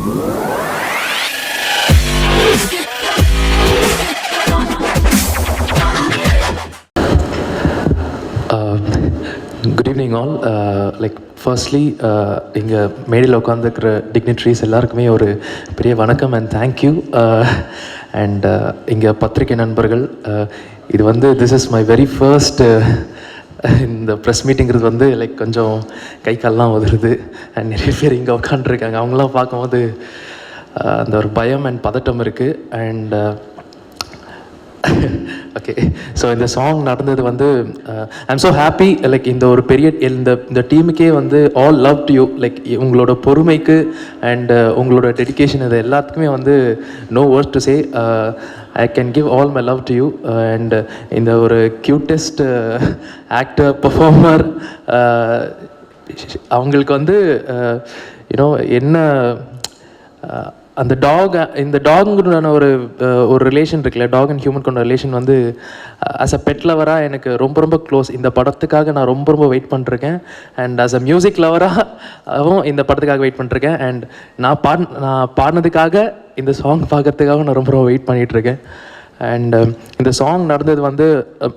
Good evening all. Like firstly இங்கே மேடையில் உட்காந்துருக்கிற டிக்னிட்ரிஸ் எல்லாருக்குமே ஒரு பெரிய வணக்கம் அண்ட் தேங்க்யூ. அண்ட் இங்கே பத்திரிகை நண்பர்கள், இது வந்து this is my very first இந்த ப்ரெஸ் மீட்டிங்கிறது வந்து லைக் கொஞ்சம் கை கால்லாம் உதறுது. அண்ட் நிறைய பேர் இங்கே உட்காந்துருக்காங்க, அவங்களாம் பார்க்கும்போது அந்த ஒரு பயம் அண்ட் பதட்டம் இருக்குது. அண்ட் ஓகே, ஸோ இந்த சாங் நடந்தது வந்து ஐம் ஸோ ஹாப்பி. லைக் இந்த ஒரு பெரிய இந்த டீமுக்கே வந்து all love to you. Like உங்களோட பொறுமைக்கு அண்ட் உங்களோட டெடிக்கேஷன் இது எல்லாத்துக்குமே வந்து no words to say. I can give all my love to you. And இந்த ஒரு க்யூட்டஸ்ட் ஆக்டர் பர்ஃபார்மர் அவங்களுக்கு வந்து யூனோ என்ன அந்த இந்த டாகுன்னு ஒரு ரிலேஷன் இருக்குல்ல, டாக் அண்ட் ஹியூமன் கொண்ட ரிலேஷன் வந்து ஆஸ் அ பெட் லவராக எனக்கு ரொம்ப ரொம்ப க்ளோஸ். இந்த படத்துக்காக நான் ரொம்ப ரொம்ப வெயிட் பண்ணிருக்கேன். அண்ட் ஆஸ் அ மியூசிக் லவராகவும் இந்த படத்துக்காக வெயிட் பண்ணிருக்கேன். அண்ட் நான் பாடினதுக்காக இந்த சாங் பார்க்கறதுக்காக நான் ரொம்ப ரொம்ப வெயிட் பண்ணிகிட்ருக்கேன். அண்ட் இந்த சாங் நடந்தது வந்து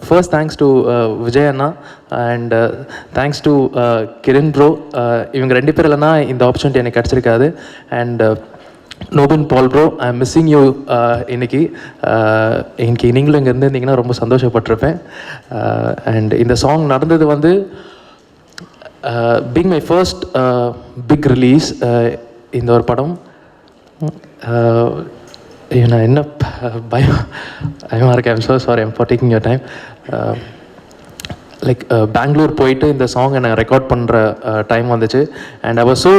ஃபர்ஸ்ட் தேங்க்ஸ் டு விஜய் அண்ணா and thanks to Kiran bro. இவங்க 2 பேர் இல்லைன்னா இந்த ஆப்பர்ச்சுனிட்டி எனக்கு கிடச்சிருக்காது. And Nobin Paul bro, I am missing you. இன்னைக்கு நீங்களும் இங்கே இருந்திருந்தீங்கன்னா ரொம்ப சந்தோஷப்பட்டிருப்பேன். அண்ட் இந்த சாங் நடந்தது வந்து being my first big release இந்த ஒரு படம். நான் என்ன பயமாக இருக்கேன். I'm so sorry, I'm for taking your time. Like Bangalore போயிட்டு இந்த சாங் நான் ரெக்கார்ட் பண்ணுற டைம் வந்துச்சு. And I was so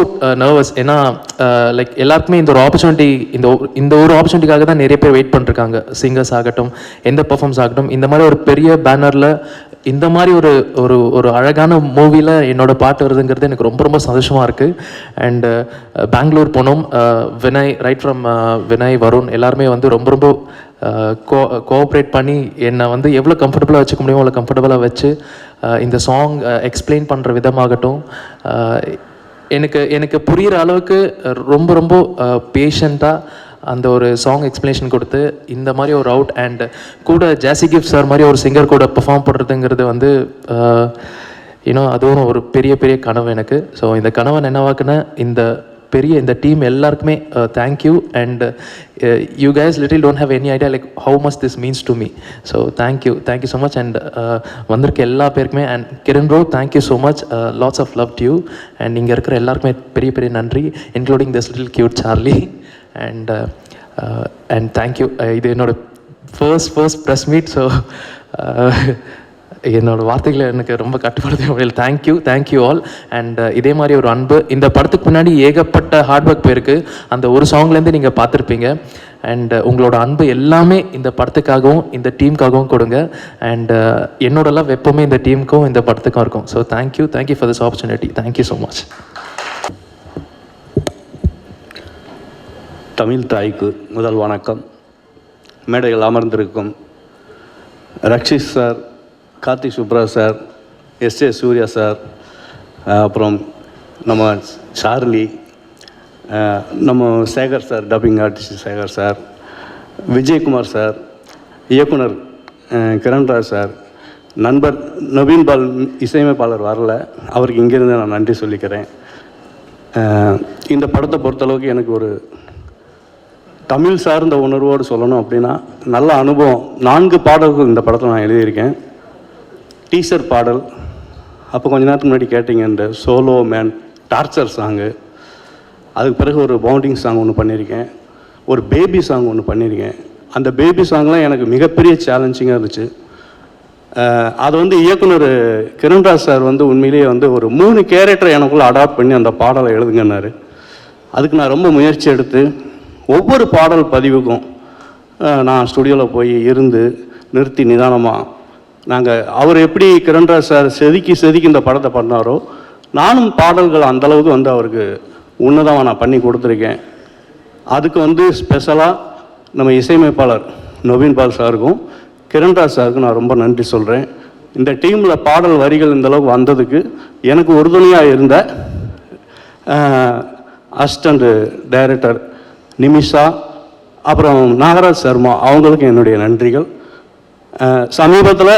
nervous. ஏன்னா லைக் எல்லாருக்குமே இந்த ஒரு ஆப்பர்ச்சுனிட்டி, இந்த ஒரு ஆப்பர்ச்சுனிட்டிக்காக தான் நிறைய பேர் வெயிட் பண்ணிருக்காங்க. சிங்கர்ஸ் ஆகட்டும், எந்த பர்ஃபார்மன்ஸ் ஆகட்டும். இந்த மாதிரி ஒரு பெரிய பேனரில் இந்த மாதிரி ஒரு அழகான மூவியில் என்னோட பாட்டு வருதுங்கிறது எனக்கு ரொம்ப ரொம்ப சந்தோஷமாக இருக்குது. அண்டு பெங்களூர் போனோம். வினய், ரைட் ஃப்ரம் வினய், வருண் எல்லாருமே வந்து ரொம்ப ரொம்ப கோஆப்ரேட் பண்ணி என்னை வந்து எவ்வளோ கம்ஃபர்டபுளாக வச்சுக்க முடியுமோ அவ்வளோ கம்ஃபர்டபுளாக வச்சு இந்த சாங் எக்ஸ்பிளைன் பண்ணுற விதமாகட்டும், எனக்கு புரிகிற அளவுக்கு ரொம்ப ரொம்ப பேஷண்ட்டாக அந்த ஒரு சாங் எக்ஸ்ப்ளனேஷன் கொடுத்து இந்த மாதிரி ஒரு அவுட் அண்ட் கூட ஜாசி கிஃப்ட் சார் மாதிரி ஒரு சிங்கர் கூட பெர்ஃபார்ம் பண்ணுறதுங்கிறது வந்து யூனோ அதுவும் ஒரு பெரிய பெரிய கனவு எனக்கு. ஸோ இந்த கனவை நினைவாக்குன இந்த டீம் எல்லாருக்குமே thank you. And you guys little don't have any idea like how much this means to me. So thank you so much. And வந்திருக்க எல்லா பேருக்குமே and Kiran bro thank you so much. Lots of love to you. And இங்கே இருக்கிற எல்லாருக்குமே பெரிய பெரிய நன்றி, including this little cute Charlie. And thank you. இது என்னோட ஃபர்ஸ்ட் ப்ரெஸ் மீட். ஸோ என்னோடய வார்த்தைகளை எனக்கு ரொம்ப கட்டுப்படுத்த முடியல. Thank you all. அண்ட் இதே மாதிரி ஒரு அன்பு இந்த படத்துக்கு முன்னாடி ஏகப்பட்ட ஹார்ட் ஒர்க் போயிருக்கு. அந்த ஒரு சாங்லேருந்து நீங்கள் பார்த்துருப்பீங்க. அண்ட் உங்களோட அன்பு எல்லாமே இந்த படத்துக்காகவும் இந்த டீமுக்காகவும் கொடுங்க. அண்ட் என்னோட லவ் எப்போவுமே இந்த டீமுக்கும் இந்த படத்துக்கும் இருக்கும். So thank you for this opportunity. Thank you so much. Tamil தாய்க்கு முதல் வணக்கம். மேடையில் அமர்ந்திருக்கும் Rakshit sir, Karthik Subra sir, SA Surya sir, அப்புறம் நம்ம சார்லி, நம்ம Sekhar sir, dubbing artist Sekhar sir, Vijayakumar sir, இயக்குனர் கிரண்ராஜ் சார், நண்பர் நவீன் பால் இசையமைப்பாளர் வரல, அவருக்கு இங்கேருந்து நான் நன்றி சொல்லிக்கிறேன். இந்த படத்தை பொறுத்தளவுக்கு எனக்கு ஒரு தமிழ் சார்ந்த உணர்வோடு சொல்லணும் அப்படின்னா நல்ல அனுபவம். 4 பாடல்கள் இந்த படத்தில் நான் எழுதியிருக்கேன். டீசர் பாடல், அப்போ கொஞ்ச நேரத்துக்கு முன்னாடி கேட்டிங்க இந்த சோலோ மேன் டார்ச்சர் சாங்கு, அதுக்கு பிறகு ஒரு பவுண்டிங் சாங் ஒன்று பண்ணியிருக்கேன், ஒரு பேபி சாங் ஒன்று பண்ணியிருக்கேன். அந்த பேபி சாங்லாம் எனக்கு மிகப்பெரிய சேலஞ்சிங்காக இருந்துச்சு. அது வந்து இயக்குனர் கிரண்ராஜ் சார் வந்து உண்மையிலேயே வந்து ஒரு 3 கேரக்டரை எனக்குள்ளே அடாப்ட் பண்ணி அந்த பாடலை எழுதுங்கன்னாரு. அதுக்கு நான் ரொம்ப முயற்சி எடுத்து ஒவ்வொரு பாடல் பதிவுக்கும் நான் ஸ்டுடியோவில் போய் இருந்து நிறுத்தி நிதானமாக நாங்கள் அவர் எப்படி கிரண்ராஜ் சார் செதுக்கி இந்த படத்தை பண்ணாரோ நானும் பாடல்கள் அந்தளவுக்கு வந்து அவருக்கு உன்னதமாக நான் பண்ணி கொடுத்துருக்கேன். அதுக்கு வந்து ஸ்பெஷலாக நம்ம இசையமைப்பாளர் நவீன் பால் சாருக்கும் கிரண்ராஜ் சாருக்கும் நான் ரொம்ப நன்றி சொல்கிறேன். இந்த டீமில் பாடல் வரிகள் இந்தளவுக்கு வந்ததுக்கு எனக்கு உறுதுணையாக இருந்த அசிஸ்டண்ட் டைரக்டர் நிமிஷா, அப்புறம் நாகராஜ் சர்மா, அவங்களுக்கு என்னுடைய நன்றிகள். சமீபத்தில்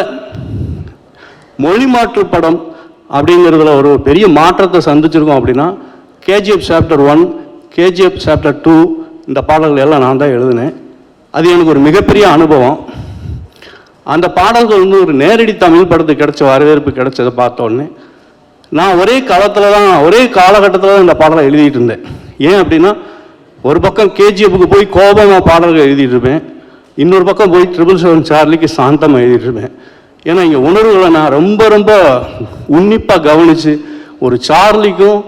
மொழி மாற்று படம் அப்படிங்கிறதுல ஒரு பெரிய மாற்றத்தை சந்திச்சிருக்கோம். அப்படின்னா கேஜிஎஃப் சாப்டர் 1, கேஜிஎஃப் சாப்டர் 2 இந்த பாடல்கள் எல்லாம் நான் தான் எழுதினேன். அது எனக்கு ஒரு மிகப்பெரிய அனுபவம். அந்த பாடல்கள் வந்து ஒரு நேரடி தமிழ் படத்துக்கு கிடைச்ச வரவேற்பு கிடைச்சதை பார்த்தோன்னே நான் ஒரே காலகட்டத்தில் தான் இந்த பாடலை எழுதிட்டு இருந்தேன். ஏன் அப்படின்னா, ஒரு பக்கம் கேஜிஎஃப்க்கு போய் கோபமாக பாடல்கள் எழுதிட்டு இருப்பேன், இன்னொரு பக்கம் போய் 777 சார்லிக்கு சாந்தமாக எழுதிட்டு இருப்பேன். ஏன்னா இங்கே உணர்வுகளை நான் ரொம்ப ரொம்ப உன்னிப்பாக கவனித்து ஒரு சார்லிக்கும்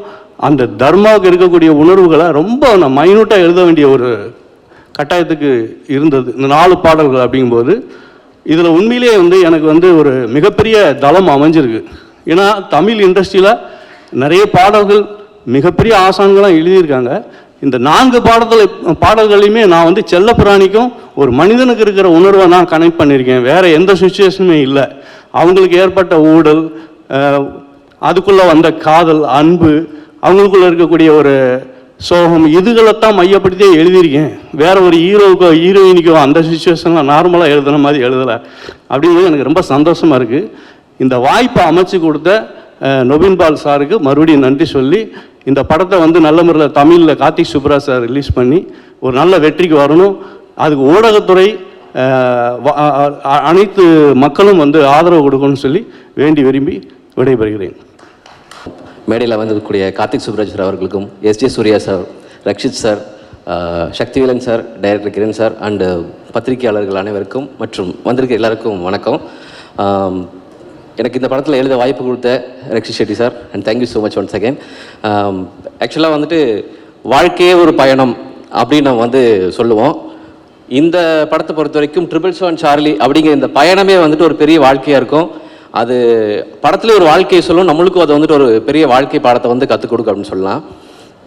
அந்த தர்மாவுக்கு இருக்கக்கூடிய உணர்வுகளை ரொம்ப நான் மைனூட்டாக எழுத வேண்டிய ஒரு கட்டாயத்துக்கு இருந்தது இந்த 4 பாடல்கள். அப்படிங்கும்போது இதில் உண்மையிலேயே வந்து எனக்கு வந்து ஒரு மிகப்பெரிய தளம் அமைஞ்சிருக்கு. ஏன்னா தமிழ் இண்டஸ்ட்ரியில் நிறைய பாடல்கள் மிகப்பெரிய ஆசான்களாம் எழுதியிருக்காங்க. இந்த 4 பாடல்களையுமே நான் வந்து செல்லப்பிராணிக்கும் ஒரு மனிதனுக்கு இருக்கிற உணர்வை நான் கனெக்ட் பண்ணியிருக்கேன். வேறு எந்த சுச்சுவேஷனுமே இல்லை. அவங்களுக்கு ஏற்பட்ட ஊழல், அதுக்குள்ளே வந்த காதல், அன்பு, அவங்களுக்குள்ளே இருக்கக்கூடிய ஒரு சோகம், இதுகளைத்தான் மையப்படுத்தியே எழுதியிருக்கேன். வேறு ஒரு ஹீரோவுக்கோ ஹீரோயினிக்கோ அந்த சுச்சுவேஷனில் நார்மலாக எழுதுன மாதிரி எழுதலை. அப்படிங்கிறது எனக்கு ரொம்ப சந்தோஷமாக இருக்குது. இந்த வாய்ப்பை அமைச்சு கொடுத்த நொபின் பால் சாருக்கு மறுபடியும் நன்றி சொல்லி, இந்த படத்தை வந்து நல்ல முறையில் தமிழில் கார்த்திக் சுப்ராஜ் சார் ரிலீஸ் பண்ணி ஒரு நல்ல வெற்றிக்கு வரணும். அதுக்கு ஊடகத்துறை அனைத்து மக்களும் வந்து ஆதரவு கொடுக்கணும்னு சொல்லி வேண்டி விரும்பி விடைபெறுகிறேன். மேடையில் வந்திருக்கக்கூடிய கார்த்திக் சுப்ராஜ் சார் அவர்களுக்கும், S J Suryah sir, Rakshit sir, Sakthivelan sir, director Kiran sir and பத்திரிகையாளர்கள் அனைவருக்கும் மற்றும் வந்திருக்க எல்லாருக்கும் வணக்கம். எனக்கு இந்த படத்தில் எழுத வாய்ப்பு கொடுத்த Rakshit Shetty sir, and thank you so much once again. ஆக்சுவலாக வந்துட்டு வாழ்க்கையே ஒரு பயணம் அப்படின்னு நம்ம வந்து சொல்லுவோம். இந்த படத்தை பொறுத்த வரைக்கும் 777 சார்லி அப்படிங்கிற இந்த பயணமே வந்துட்டு ஒரு பெரிய வாழ்க்கையாக இருக்கும். அது படத்துலேயே ஒரு வாழ்க்கையை சொல்லும், நம்மளுக்கும் அதை வந்துட்டு ஒரு பெரிய வாழ்க்கை பாடத்தை வந்து கற்றுக் கொடுக்கும் அப்படின்னு சொல்லலாம்.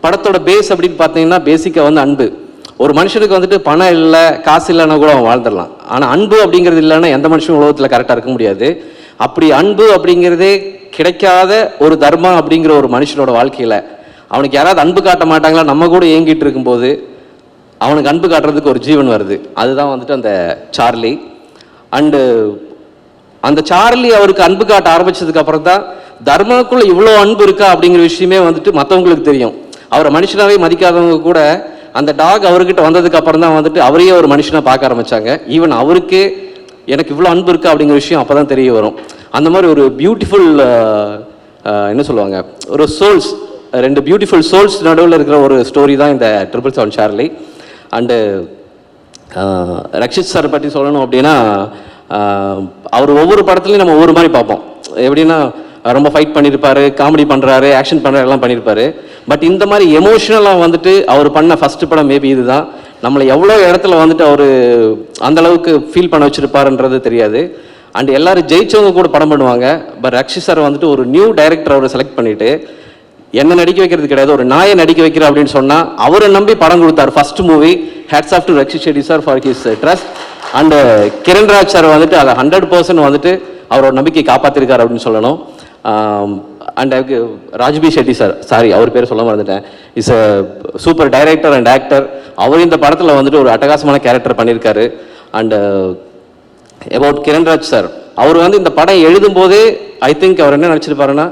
படத்தோட பேஸ் அப்படின்னு பார்த்தீங்கன்னா பேசிக்காக வந்து அன்பு. ஒரு மனுஷனுக்கு வந்துட்டு பணம் இல்லை, காசு இல்லைன்னா கூட அவன் வாழ்ந்துடலாம். ஆனால் அன்பு அப்படிங்கிறது இல்லைன்னா எந்த மனுஷனும் உலகத்தில் கரெக்டாக இருக்க முடியாது. அப்படி அன்பு அப்படிங்கிறதே கிடைக்காத ஒரு தர்மா அப்படிங்கிற ஒரு மனுஷனோட வாழ்க்கையில் அவனுக்கு யாராவது அன்பு காட்ட மாட்டாங்களா, நம்ம கூட ஏங்கிட்டு இருக்கும்போது அவனுக்கு அன்பு காட்டுறதுக்கு ஒரு ஜீவன் வருது. அதுதான் வந்துட்டு அந்த சார்லி. அண்டு அந்த சார்லி அவருக்கு அன்பு காட்ட ஆரம்பிச்சதுக்கு அப்புறம் தான் தர்மாக்குள்ள இவ்வளோ அன்பு இருக்கா அப்படிங்கிற விஷயமே வந்துட்டு மற்றவங்களுக்கு தெரியும். அவரை மனுஷனாவே மதிக்காதவங்க கூட அந்த டாக் அவர்கிட்ட வந்ததுக்கு அப்புறம் தான் வந்துட்டு அவரையே ஒரு மனுஷனாக பார்க்க ஆரம்பிச்சாங்க. ஈவன் அவருக்கே எனக்கு இவ்வளோ அன்பு இருக்கா அப்படிங்கிற விஷயம் அப்போ தான் தெரிய வரும். அந்த மாதிரி ஒரு பியூட்டிஃபுல் என்ன சொல்லுவாங்க, ஒரு சோல்ஸ், 2 பியூட்டிஃபுல் சோல்ஸ் நடுவில் இருக்கிற ஒரு ஸ்டோரி தான் இந்த 777 சார்லி. அண்டு ரக்ஷித் சார் பற்றி சொல்லணும் அப்படின்னா, அவர் ஒவ்வொரு படத்துலையும் நம்ம ஒவ்வொரு மாதிரி பார்ப்போம். எப்படின்னா ரொம்ப ஃபைட் பண்ணியிருப்பாரு, காமெடி பண்ணுறாரு, ஆக்ஷன் பண்ணுறாரு, எல்லாம் பண்ணியிருப்பாரு. பட் இந்த மாதிரி எமோஷ்னலாக வந்துட்டு அவர் பண்ண ஃபஸ்ட்டு படம் மேபி இதுதான். நம்மளை எவ்வளோ இடத்துல வந்துட்டு அவர் அந்தளவுக்கு ஃபீல் பண்ண வச்சுருப்பாருன்றது தெரியாது. அண்ட் எல்லோரும் ஜெயிச்சவங்க கூட படம் பண்ணுவாங்க. பட் ரக்ஷித் சார் வந்துட்டு ஒரு நியூ டைரக்டர் அவரை செலக்ட் பண்ணிவிட்டு என்ன நடிக்க வைக்கிறது கிடையாது, ஒரு நாயை நடிக்க வைக்கிற அப்படின்னு சொன்னால் அவரை நம்பி படம் கொடுத்தார். First movie. Hats off to Rakshit Shetty sir for his trust. And Kiranraj sir வந்துட்டு அதை 100% வந்துட்டு அவரோட நம்பிக்கை காப்பாற்றிருக்கார் அப்படின்னு சொல்லணும். And Raj B Shetty sir, sorry அவர் பேர் சொல்ல மறந்துட்டேன், is a super director and actor. அவர் இந்த படத்தில் வந்துட்டு ஒரு அட்டகாசமான கேரக்டர் பண்ணியிருக்காரு. அண்டு அபவுட் கிரண்ராஜ் சார், அவர் வந்து இந்த படம் எழுதும்போதே ஐ திங்க் அவர் என்ன நினச்சிருப்பாருன்னா,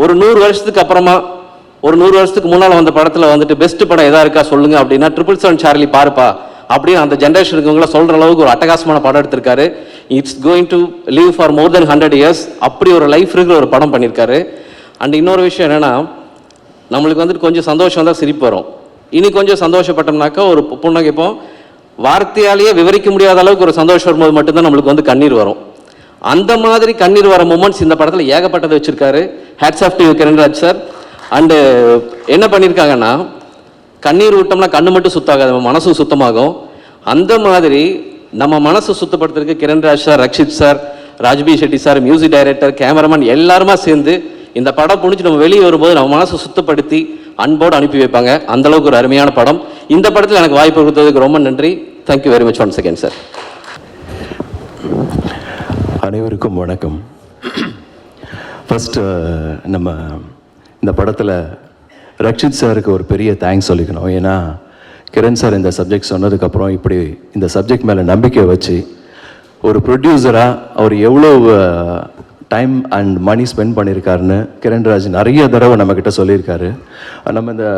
ஒரு 100 வருஷத்துக்கு அப்புறமா, ஒரு 100 வருஷத்துக்கு முன்னால் வந்த படத்தில் வந்துட்டு பெஸ்ட் படம் எதா இருக்கா சொல்லுங்க அப்படின்னா 777 சார்லி பாருப்பா அப்படின்னு அந்த ஜென்ரேஷனுக்கு உங்களை சொல்கிற அளவுக்கு ஒரு அட்டகாசமான படம் எடுத்திருக்காரு. It's going to live for more then 100 years. அப்படி ஒரு லைஃப் இருக்கிற ஒரு படம் பண்ணியிருக்காரு. அண்ட் இன்னொரு விஷயம் என்னென்னா, நம்மளுக்கு வந்துட்டு கொஞ்சம் சந்தோஷம் தான் சிரிப்பு வரும். இனி கொஞ்சம் சந்தோஷப்பட்டோம்னாக்கா ஒரு புன்னகைப்போம். வார்த்தையாலேயே விவரிக்க முடியாத அளவுக்கு ஒரு சந்தோஷம் வரும்போது மட்டும்தான் நம்மளுக்கு வந்து கண்ணீர் வரும். அந்த மாதிரி கண்ணீர் வர மூமெண்ட்ஸ் இந்த படத்தில் ஏகப்பட்டதை வச்சுருக்காரு. Hats off to Kiranraj sir. And என்ன பண்ணியிருக்காங்கன்னா, கண்ணீர் விட்டோம்னா கண்ணு மட்டும் சுத்தாகாது, நம்ம மனசும் சுத்தமாகும். அந்த மாதிரி நம்ம மனசு சுத்தப்படுத்துறதுக்கு Kiranraj sir, Rakshit sir, Raj B Shetty sir, music director, cameraman எல்லாருமா சேர்ந்து இந்த படம் புடிச்சு நம்ம வெளியே வரும்போது நம்ம மனசை சுத்தப்படுத்தி அன்போடு அனுப்பி வைப்பாங்க. அந்தளவுக்கு ஒரு அருமையான படம். இந்த படத்தில் எனக்கு வாய்ப்பு கொடுத்ததுக்கு ரொம்ப நன்றி. Thank you very much once again sir. அனைவருக்கும் வணக்கம். ஃபஸ்ட்டு நம்ம இந்த படத்தில் ரக்ஷித் சாருக்கு ஒரு பெரிய தேங்க்ஸ் சொல்லிக்கணும். ஏன்னா கிரண் சார் இந்த சப்ஜெக்ட் சொன்னதுக்கப்புறம் இப்படி இந்த சப்ஜெக்ட் மேலே நம்பிக்கை வச்சு ஒரு ப்ரொடியூசராக அவர் எவ்வளோ டைம் அண்ட் மணி ஸ்பெண்ட் பண்ணியிருக்காருன்னு கிரண்ராஜ் நிறைய தடவை நம்மக்கிட்ட சொல்லியிருக்காரு. நம்ம இந்த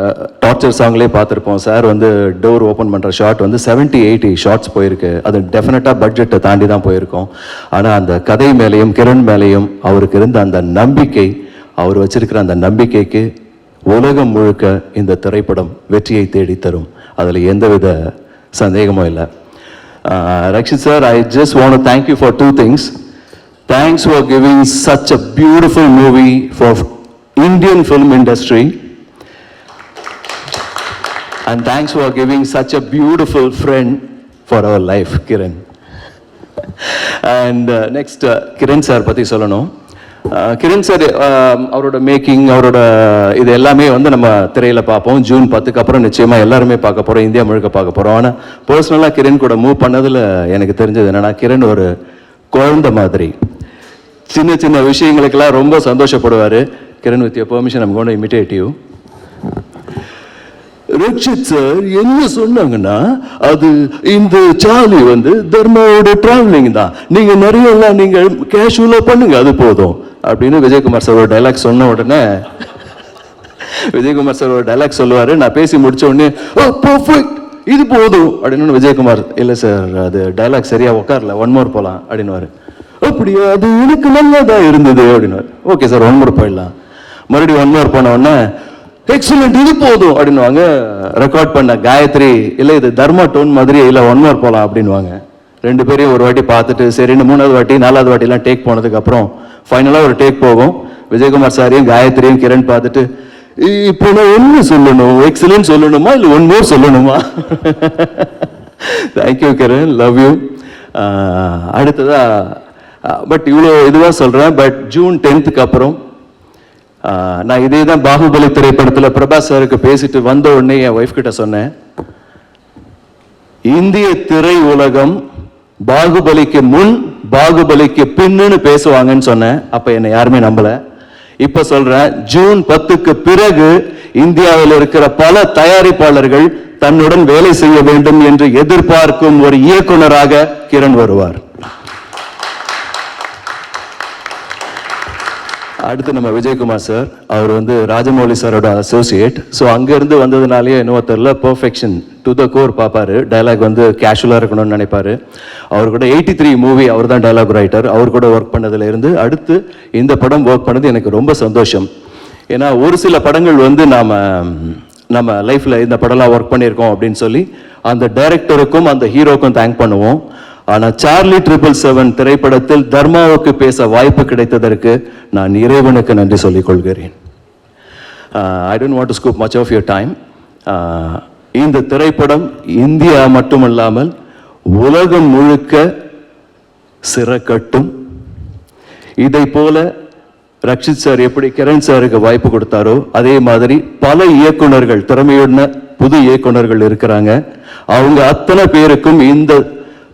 டார்ச்சர் சாங்லேயே பார்த்துருப்போம். சார் வந்து டோர் ஓப்பன் பண்ணுற ஷாட் வந்து 70-80 ஷார்ட்ஸ் போயிருக்கு. அது டெஃபினட்டாக பட்ஜெட்டை தாண்டி தான் போயிருக்கோம். ஆனால் அந்த கதை மேலேயும் கிரண் மேலேயும் அவருக்கு இருந்த அந்த நம்பிக்கை, அவர் வச்சிருக்கிற அந்த நம்பிக்கைக்கு உலகம் முழுக்க இந்த திரைப்படம் வெற்றியை தேடி தரும். அதில் எந்தவித சந்தேகமும் இல்லை. Rakshit sir, I just want to thank you for two things. Thanks for giving such a beautiful movie for Indian film industry. And thanks for giving such a beautiful friend for our life, Kiran. And next, Kiran sir பற்றி சொல்லணும். Kiran sir அவரோட making, அவரோட இது எல்லாமே வந்து நம்ம திரையில் பார்ப்போம். ஜூன் 10க்கு அப்புறம் நிச்சயமாக எல்லாருமே பார்க்க போகிறோம், இந்தியா முழுக்க பார்க்க போகிறோம். ஆனால் பர்சனலாக கிரண் கூட மூவ் பண்ணதில் எனக்கு தெரிஞ்சது என்னென்னா, கிரண் ஒரு குழந்தை மாதிரி சின்ன சின்ன விஷயங்களுக்கெல்லாம் ரொம்ப சந்தோஷப்படுவார். Kiran, with your permission I'm going to imitate you. Rakshit sir என்ன சொன்னாங்கன்னா, அது இந்த சார்லி வந்து தர்மாவோட டிராவலிங் தான், நீங்கள் நிறைய எல்லாம் நீங்கள் கேஷுவலாக பண்ணுங்க, அது போதும் அப்படின்னு விஜயகுமார் சார் ஒரு டைலாக் சொன்ன உடனே விஜயகுமார் சார் ஒரு டைலாக் சொல்லுவார். நான் பேசி முடிச்ச உடனே பர்ஃபெக்ட், இது போதும் அப்படின்னு விஜயகுமார், இல்லை சார் அது டைலாக் சரியாக உட்காரல, ஒன் மோர் போகலாம் அப்படின்னுவார். அப்படியா, அது எனக்கு நல்லதாக இருந்தது அப்படின்னுவார். ஓகே சார், ஒன் மோர் போயிடலாம். மறுபடியும் ஒன் மோர் போன உடனே எக்ஸலண்ட், இது போதும் அப்படின்வாங்க. ரெக்கார்ட் பண்ண காயத்ரி, இல்லை இது தர்மா டோன் மாதிரி, இல்லை ஒன் மோர் போகலாம் அப்படின்வாங்க. ரெண்டு பேரையும் ஒரு வாட்டி பார்த்துட்டு சரின்னு 3வது வாட்டி 4வது வாட்டிலாம் டேக் போனதுக்கப்புறம் ஃபைனலாக ஒரு டேக் போகும். விஜயகுமார் சாரையும் காயத்ரியும் கிரண் பார்த்துட்டு, இப்போ நான் ஒன்று சொல்லணும், எக்ஸலண்ட் சொல்லணுமா இல்லை ஒன் மோர் சொல்லணுமா? Thank you Kiran, love you. அடுத்ததா பட் இவ்வளோ இதுவாக சொல்கிறேன், பட் ஜூன் 10க்கு அப்புறம் நான் இதே தான் பாகுபலி திரைப்படத்தில் பிரபாஸ் சாருக்கு பேசிட்டு வந்த உடனே என் ஒய்ஃப் கிட்ட சொன்னேன், இந்திய திரை உலகம் பாகுபலிக்கு முன் பாகுபலிக்கு பின்னுன்னு பேசுவாங்கன்னு சொன்னேன். அப்ப என்னை யாருமே நம்பல. இப்ப சொல்றேன், ஜூன் 10க்கு பிறகு இந்தியாவில் இருக்கிற பல தயாரிப்பாளர்கள் தன்னுடன் வேலை செய்ய வேண்டும் என்று எதிர்பார்க்கும் ஒரு இயக்குனராக கிரண் வருவார். அடுத்து நம்ம விஜயகுமார் சார், அவர் வந்து ராஜமௌலி சாரோட அசோசியேட். ஸோ அங்கேருந்து வந்ததுனாலேயே என்னவோ தெரியல, பர்ஃபெக்ஷன் டு த கோர் பார்ப்பாரு. டைலாக் வந்து கேஷுவலாக இருக்கணும்னு நினைப்பாரு. அவர் கூட 83 மூவி அவர் தான் டைலாக் ரைட்டர். அவர் கூட ஒர்க் பண்ணதுலேருந்து அடுத்து இந்த படம் ஒர்க் பண்ணது எனக்கு ரொம்ப சந்தோஷம். ஏன்னா ஒரு சில படங்கள் வந்து நம்ம லைஃப்பில் இந்த படம்லாம் ஒர்க் பண்ணியிருக்கோம் அப்படின்னு சொல்லி அந்த டைரக்டருக்கும் அந்த ஹீரோக்கும் தேங்க் பண்ணுவோம். ஆனால் சார்லி 777 திரைப்படத்தில் தர்மாவுக்கு பேச வாய்ப்பு கிடைத்ததற்கு நான் இறைவனுக்கு நன்றி சொல்லிக் கொள்கிறேன். I don't want to scoop much of your time. இந்த திரைப்படம் இந்தியா மட்டுமல்லாமல் உலகம் முழுக்க சிறக்கட்டும். இதை போல ரக்ஷித் சார் எப்படி கிரண் சாருக்கு வாய்ப்பு கொடுத்தாரோ அதே மாதிரி பல இயக்குனர்கள், திறமையுள்ள புது இயக்குனர்கள் இருக்கிறாங்க. அவங்க அத்தனை பேருக்கும் இந்த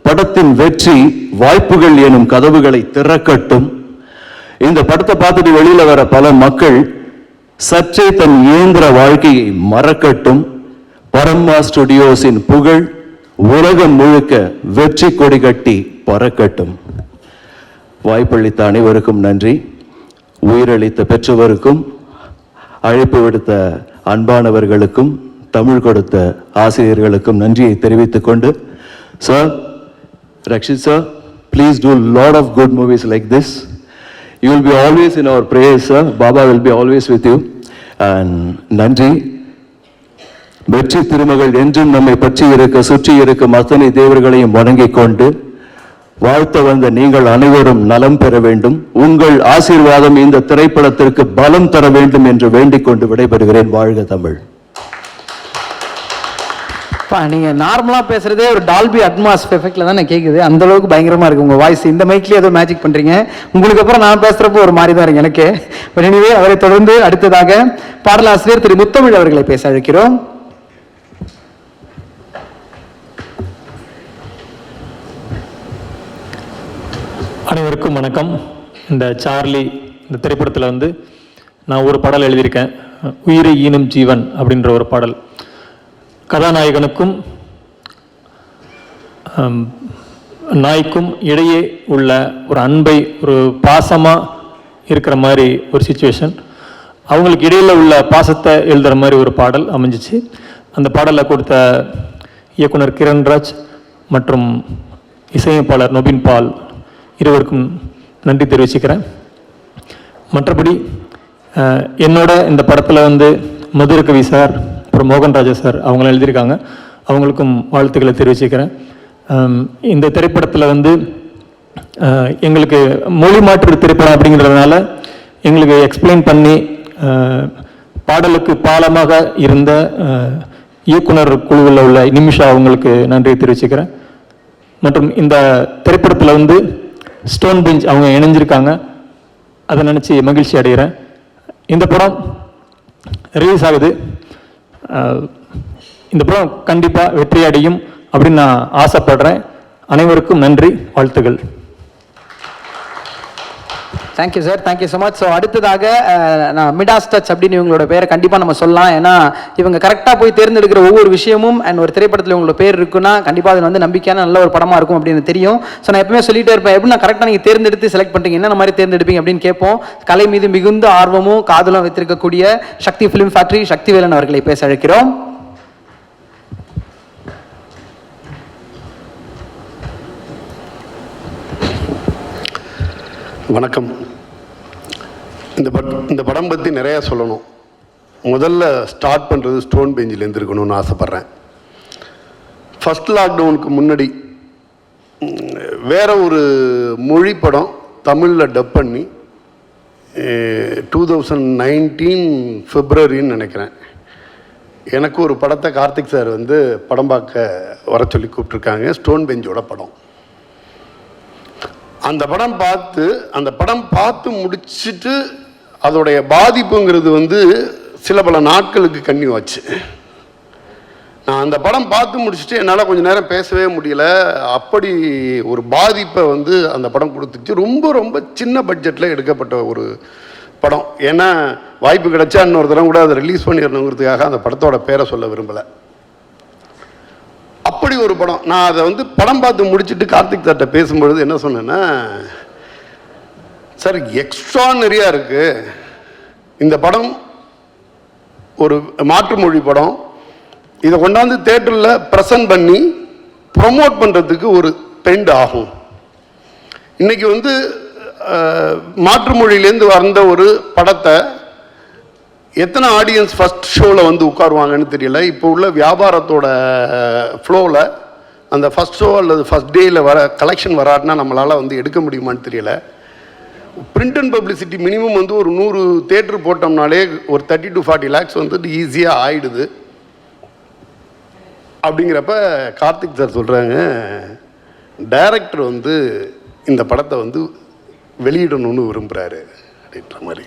படத்தின் வெற்றி வாய்ப்புகள் எனும் கதவுகளை திறக்கட்டும். இந்த படத்தை பார்த்துட்டு வெளியில வர பல மக்கள் சற்றே தன் இயந்திர வாழ்க்கையை மறக்கட்டும். பரம்வா ஸ்டுடியோஸின் புகழ் உலகம் முழுக்க வெற்றி கொடி கட்டி பறக்கட்டும். வாய்ப்பளித்த அனைவருக்கும் நன்றி. உயிரளித்த பெற்றவருக்கும், அழைப்பு விடுத்த அன்பானவர்களுக்கும், தமிழ் கொடுத்த ஆசிரியர்களுக்கும் நன்றியை தெரிவித்துக் கொண்டு, sir, Rakshit sir, please do a lot of good movies like this. You will be always in our prayers, sir. Baba will be always with you. And நன்றி. வெற்றி திருமகள் என்றும் நம்மை பற்றி இருக்க சுற்றி இருக்கும் அத்தனை தேவர்களையும் வணங்கிக் கொண்டு வாழ்த்த வந்த நீங்கள் அனைவரும் நலம் பெற வேண்டும். உங்கள் ஆசீர்வாதம் இந்த திரைப்படத்திற்கு பலம் தர வேண்டும் என்று வேண்டிக் கொண்டு விடைபெறுகிறேன். வாழ்க தமிழ். நீங்கள் நார்மலாக பேசுகிறதே ஒரு டால்பி அட்மாஸ் எஃபெக்டில் தான் கேட்குது. அந்த அளவுக்கு பயங்கரமாக இருக்குது உங்கள் வாய்ஸ். இந்த மைக்லேயே ஏதோ மேஜிக் பண்ணுறீங்க. உங்களுக்கு அப்புறம் நான் பேசுகிறப்போ ஒரு மாதிரி தான் இருக்கு எனக்கு. எனவே அவரை தொடர்ந்து அடுத்ததாக பாடலாசிரியர் திரு முத்தமிழ் அவர்களை பேச அழைக்கிறோம். அனைவருக்கும் வணக்கம். இந்த சார்லி இந்த திரைப்படத்தில் வந்து நான் ஒரு பாடல் எழுதியிருக்கேன். உயிரை ஈனும் ஜீவன் அப்படின்ற ஒரு பாடல். கதாநாயகனுக்கும் நாய்க்கும் இடையே உள்ள ஒரு அன்பை, ஒரு பாசமாக இருக்கிற மாதிரி ஒரு சிச்சுவேஷன், அவங்களுக்கு இடையில் உள்ள பாசத்தை எழுதுகிற மாதிரி ஒரு பாடல் அமைஞ்சிச்சு. அந்த பாடலை கொடுத்த இயக்குனர் கிரண்ராஜ் மற்றும் இசையமைப்பாளர் நொபின் பால் இருவருக்கும் நன்றி தெரிவிச்சுக்கிறேன். மற்றபடி என்னோட இந்த படத்தில் வந்து மதுரகவி சார், அப்புறம் மோகன்ராஜா சார் அவங்களாம் எழுதியிருக்காங்க. அவங்களுக்கும் வாழ்த்துக்களை தெரிவிச்சுக்கிறேன். இந்த திரைப்படத்தில் வந்து எங்களுக்கு மொழி மாற்று திரைப்படம் அப்படிங்கிறதுனால எங்களுக்கு எக்ஸ்பிளைன் பண்ணி பாடலுக்கு பாலமாக இருந்த இயக்குனர் குழுவில் உள்ள நிமிஷா அவங்களுக்கு நன்றி தெரிவிச்சுக்கிறேன். மற்றும் இந்த திரைப்படத்தில் வந்து ஸ்டோன் பெஞ்ச் அவங்க இணைஞ்சிருக்காங்க, அதை நினச்சி மகிழ்ச்சி அடைகிறேன். இந்த படம் ரிலீஸ் ஆகுது. இந்த படம் கண்டிப்பாக வெற்றி அடையும் அப்படின்னு நான் ஆசைப்படுறேன். அனைவருக்கும் நன்றி, வாழ்த்துக்கள். Thank you sir, thank you so much. So அடுத்ததாக நான் மிடாஸ் டச் அப்படின்னு இவங்களோட பேரை கண்டிப்பாக நம்ம சொல்லலாம். ஏன்னா இவங்க கரெக்டாக போய் தேர்ந்தெடுக்கிற ஒவ்வொரு விஷயமும் அண்ட் ஒரு திரைப்படத்தில் இவங்களோட பேர் இருக்குன்னா கண்டிப்பாக அது வந்து நம்பிக்கையான நல்ல ஒரு படமாக இருக்கும் அப்படின்னு தெரியும். ஸோ நான் எப்பவுமே சொல்லிட்டே இருப்பேன், எப்படி நான் கரெக்டாக நீங்கள் தேர்ந்தெடுத்து செலக்ட் பண்ணுறீங்க, என்ன மாதிரி தேர்ந்தெடுப்பீங்க அப்படின்னு கேட்போம். கலை மீது மிகுந்த ஆர்வமும் காதலும் வைத்திருக்கக்கூடிய சக்தி ஃபிலிம் ஃபேக்டரி சக்திவேலன் அவர்களை பேச அழைக்கிறோம். வணக்கம். இந்த படம் பற்றி நிறையா சொல்லணும். முதல்ல ஸ்டார்ட் பண்ணுறது ஸ்டோன் பெஞ்சிலேருந்து இருக்கணும்னு ஆசைப்பட்றேன். ஃபஸ்ட் லாக்டவுனுக்கு முன்னாடி வேற ஒரு மொழி படம் தமிழில் டப் பண்ணி 2019 பிப்ரவரின்னு நினைக்கிறேன், எனக்கு ஒரு படத்தை கார்த்திக் சார் வந்து படம் பார்க்க வர சொல்லி கூப்பிட்ருக்காங்க. ஸ்டோன் பெஞ்சோட படம். அந்த படம் பார்த்து முடிச்சுட்டு அதோடைய பாதிப்புங்கிறது வந்து சில பல நாட்களுக்கு கன்னியூ ஆச்சு. நான் அந்த படம் பார்த்து முடிச்சுட்டு என்னால் கொஞ்சம் நேரம் பேசவே முடியல. அப்படி ஒரு பாதிப்பை வந்து அந்த படம் கொடுத்துச்சு. ரொம்ப ரொம்ப சின்ன பட்ஜெட்டில் எடுக்கப்பட்ட ஒரு படம். ஏன்னா வாய்ப்பு கிடைச்சா இன்னொரு தரம் கூட அதை ரிலீஸ் பண்ணிடணுங்கிறதுக்காக அந்த படத்தோட பேரை சொல்ல விரும்பலை. அப்படி ஒரு படம். நான் அதை வந்து படம் பார்த்து முடிச்சுட்டு கார்த்திக் சார்கிட்ட பேசும்பொழுது என்ன சொன்னேன்னா, சார் எக்ஸ்ட்ரானரியாக இருக்குது இந்த படம், ஒரு மாற்று மொழி படம், இதை கொண்டாந்து தேட்டரில் ப்ரெசன்ட் பண்ணி ப்ரொமோட் பண்ணுறதுக்கு ஒரு பெண்ட் ஆகும். இன்றைக்கி வந்து மாற்று மொழியிலேருந்து வந்த ஒரு படத்தை எத்தனை ஆடியன்ஸ் ஃபஸ்ட் ஷோவில் வந்து உட்காருவாங்கன்னு தெரியல. இப்போ உள்ள வியாபாரத்தோட ஃப்ளோவில் அந்த ஃபஸ்ட் ஷோ அல்லது ஃபஸ்ட் டேயில் வர கலெக்ஷன் வராட்டினா நம்மளால் வந்து எடுக்க முடியுமான்னு தெரியல. பிரிண்ட் அண்ட் பப்ளிசிட்டி மினிமம் வந்து ஒரு 100 தேட்டர் போட்டோம்னாலே ஒரு 30 to 40 lakhs வந்துட்டு ஈஸியாக ஆயிடுது. அப்படிங்கிறப்ப கார்த்திக் சார் சொல்கிறாங்க, டைரக்டர் வந்து இந்த படத்தை வந்து வெளியிடணும்னு விரும்புகிறாரு அப்படின்ற மாதிரி.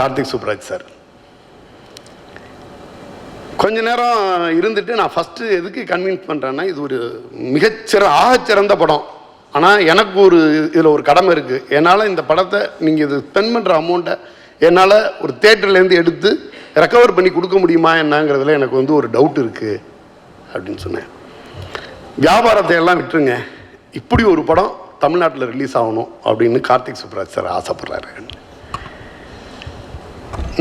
கார்த்திக் சுப்ராஜ் சார் கொஞ்ச நேரம் இருந்துட்டு நான் ஃபஸ்ட்டு எதுக்கு கன்வின்ஸ் பண்ணுறேன்னா, இது ஒரு ஆகச்சிறந்த படம். ஆனால் எனக்கு இதில் ஒரு கடமை இருக்குது. என்னால் இந்த படத்தை நீங்கள் இது ஸ்பெண்ட் பண்ணுற அமௌண்ட்டை என்னால் ஒரு தேட்டர்லேருந்து எடுத்து ரெக்கவர் பண்ணி கொடுக்க முடியுமா என்னங்கிறதுல எனக்கு வந்து ஒரு டவுட் இருக்குது அப்படின்னு சொன்னேன். வியாபாரத்தை எல்லாம் விட்டுருங்க, இப்படி ஒரு படம் தமிழ்நாட்டில் ரிலீஸ் ஆகணும் அப்படின்னு கார்த்திக் சுப்ராஜ் சார் ஆசைப்படுறாரு.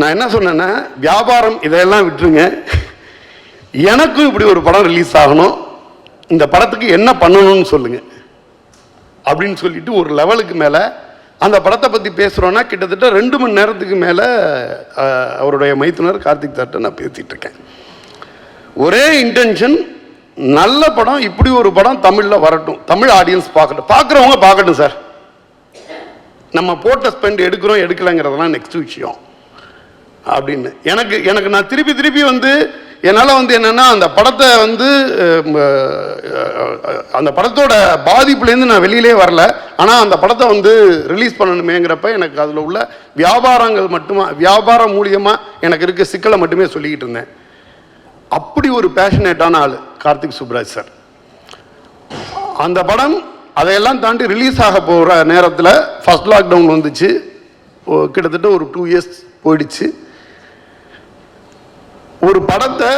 நான் என்ன சொன்னேன்னா, வியாபாரம் இதையெல்லாம் விட்டுருங்க, எனக்கும் இப்படி ஒரு படம் ரிலீஸ் ஆகணும், இந்த படத்துக்கு என்ன பண்ணணும்னு சொல்லுங்கள் அப்படின்னு சொல்லிட்டு ஒரு லெவலுக்கு மேலே அந்த படத்தை பற்றி பேசுகிறோன்னா கிட்டத்தட்ட 2 மணி நேரத்துக்கு மேலே அவருடைய மைத்துனர் கார்த்திக் சார்ட்ட நான் பேசிகிட்டு இருக்கேன். ஒரே இன்டென்ஷன், நல்ல படம், இப்படி ஒரு படம் தமிழில் வரட்டும், தமிழ் ஆடியன்ஸ் பார்க்கட்டும், பார்க்குறவங்க பார்க்கட்டும் சார், நம்ம போட்ட ஸ்பெண்ட் எடுக்கிறோம் எடுக்கலைங்கிறதெல்லாம் நெக்ஸ்ட் விஷயம் அப்படின்னு எனக்கு நான் திருப்பி வந்து என்னால் வந்து என்னென்னா அந்த படத்தை வந்து அந்த படத்தோட பாதிப்புலேருந்து நான் வெளியிலே வரல. ஆனால் அந்த படத்தை வந்து ரிலீஸ் பண்ணணுமேங்கிறப்ப எனக்கு அதில் உள்ள வியாபாரம் மூலியமாக எனக்கு இருக்க சிக்கலை மட்டுமே சொல்லிக்கிட்டு இருந்தேன். அப்படி ஒரு பேஷனேட்டான ஆள் கார்த்திக் சுப்ராஜ் சார். அந்த படம் அதையெல்லாம் தாண்டி ரிலீஸ் ஆக போகிற நேரத்தில் ஃபஸ்ட் லாக்டவுன் வந்துச்சு. கிட்டத்தட்ட ஒரு 2 years போயிடுச்சு. ஒரு படத்தை,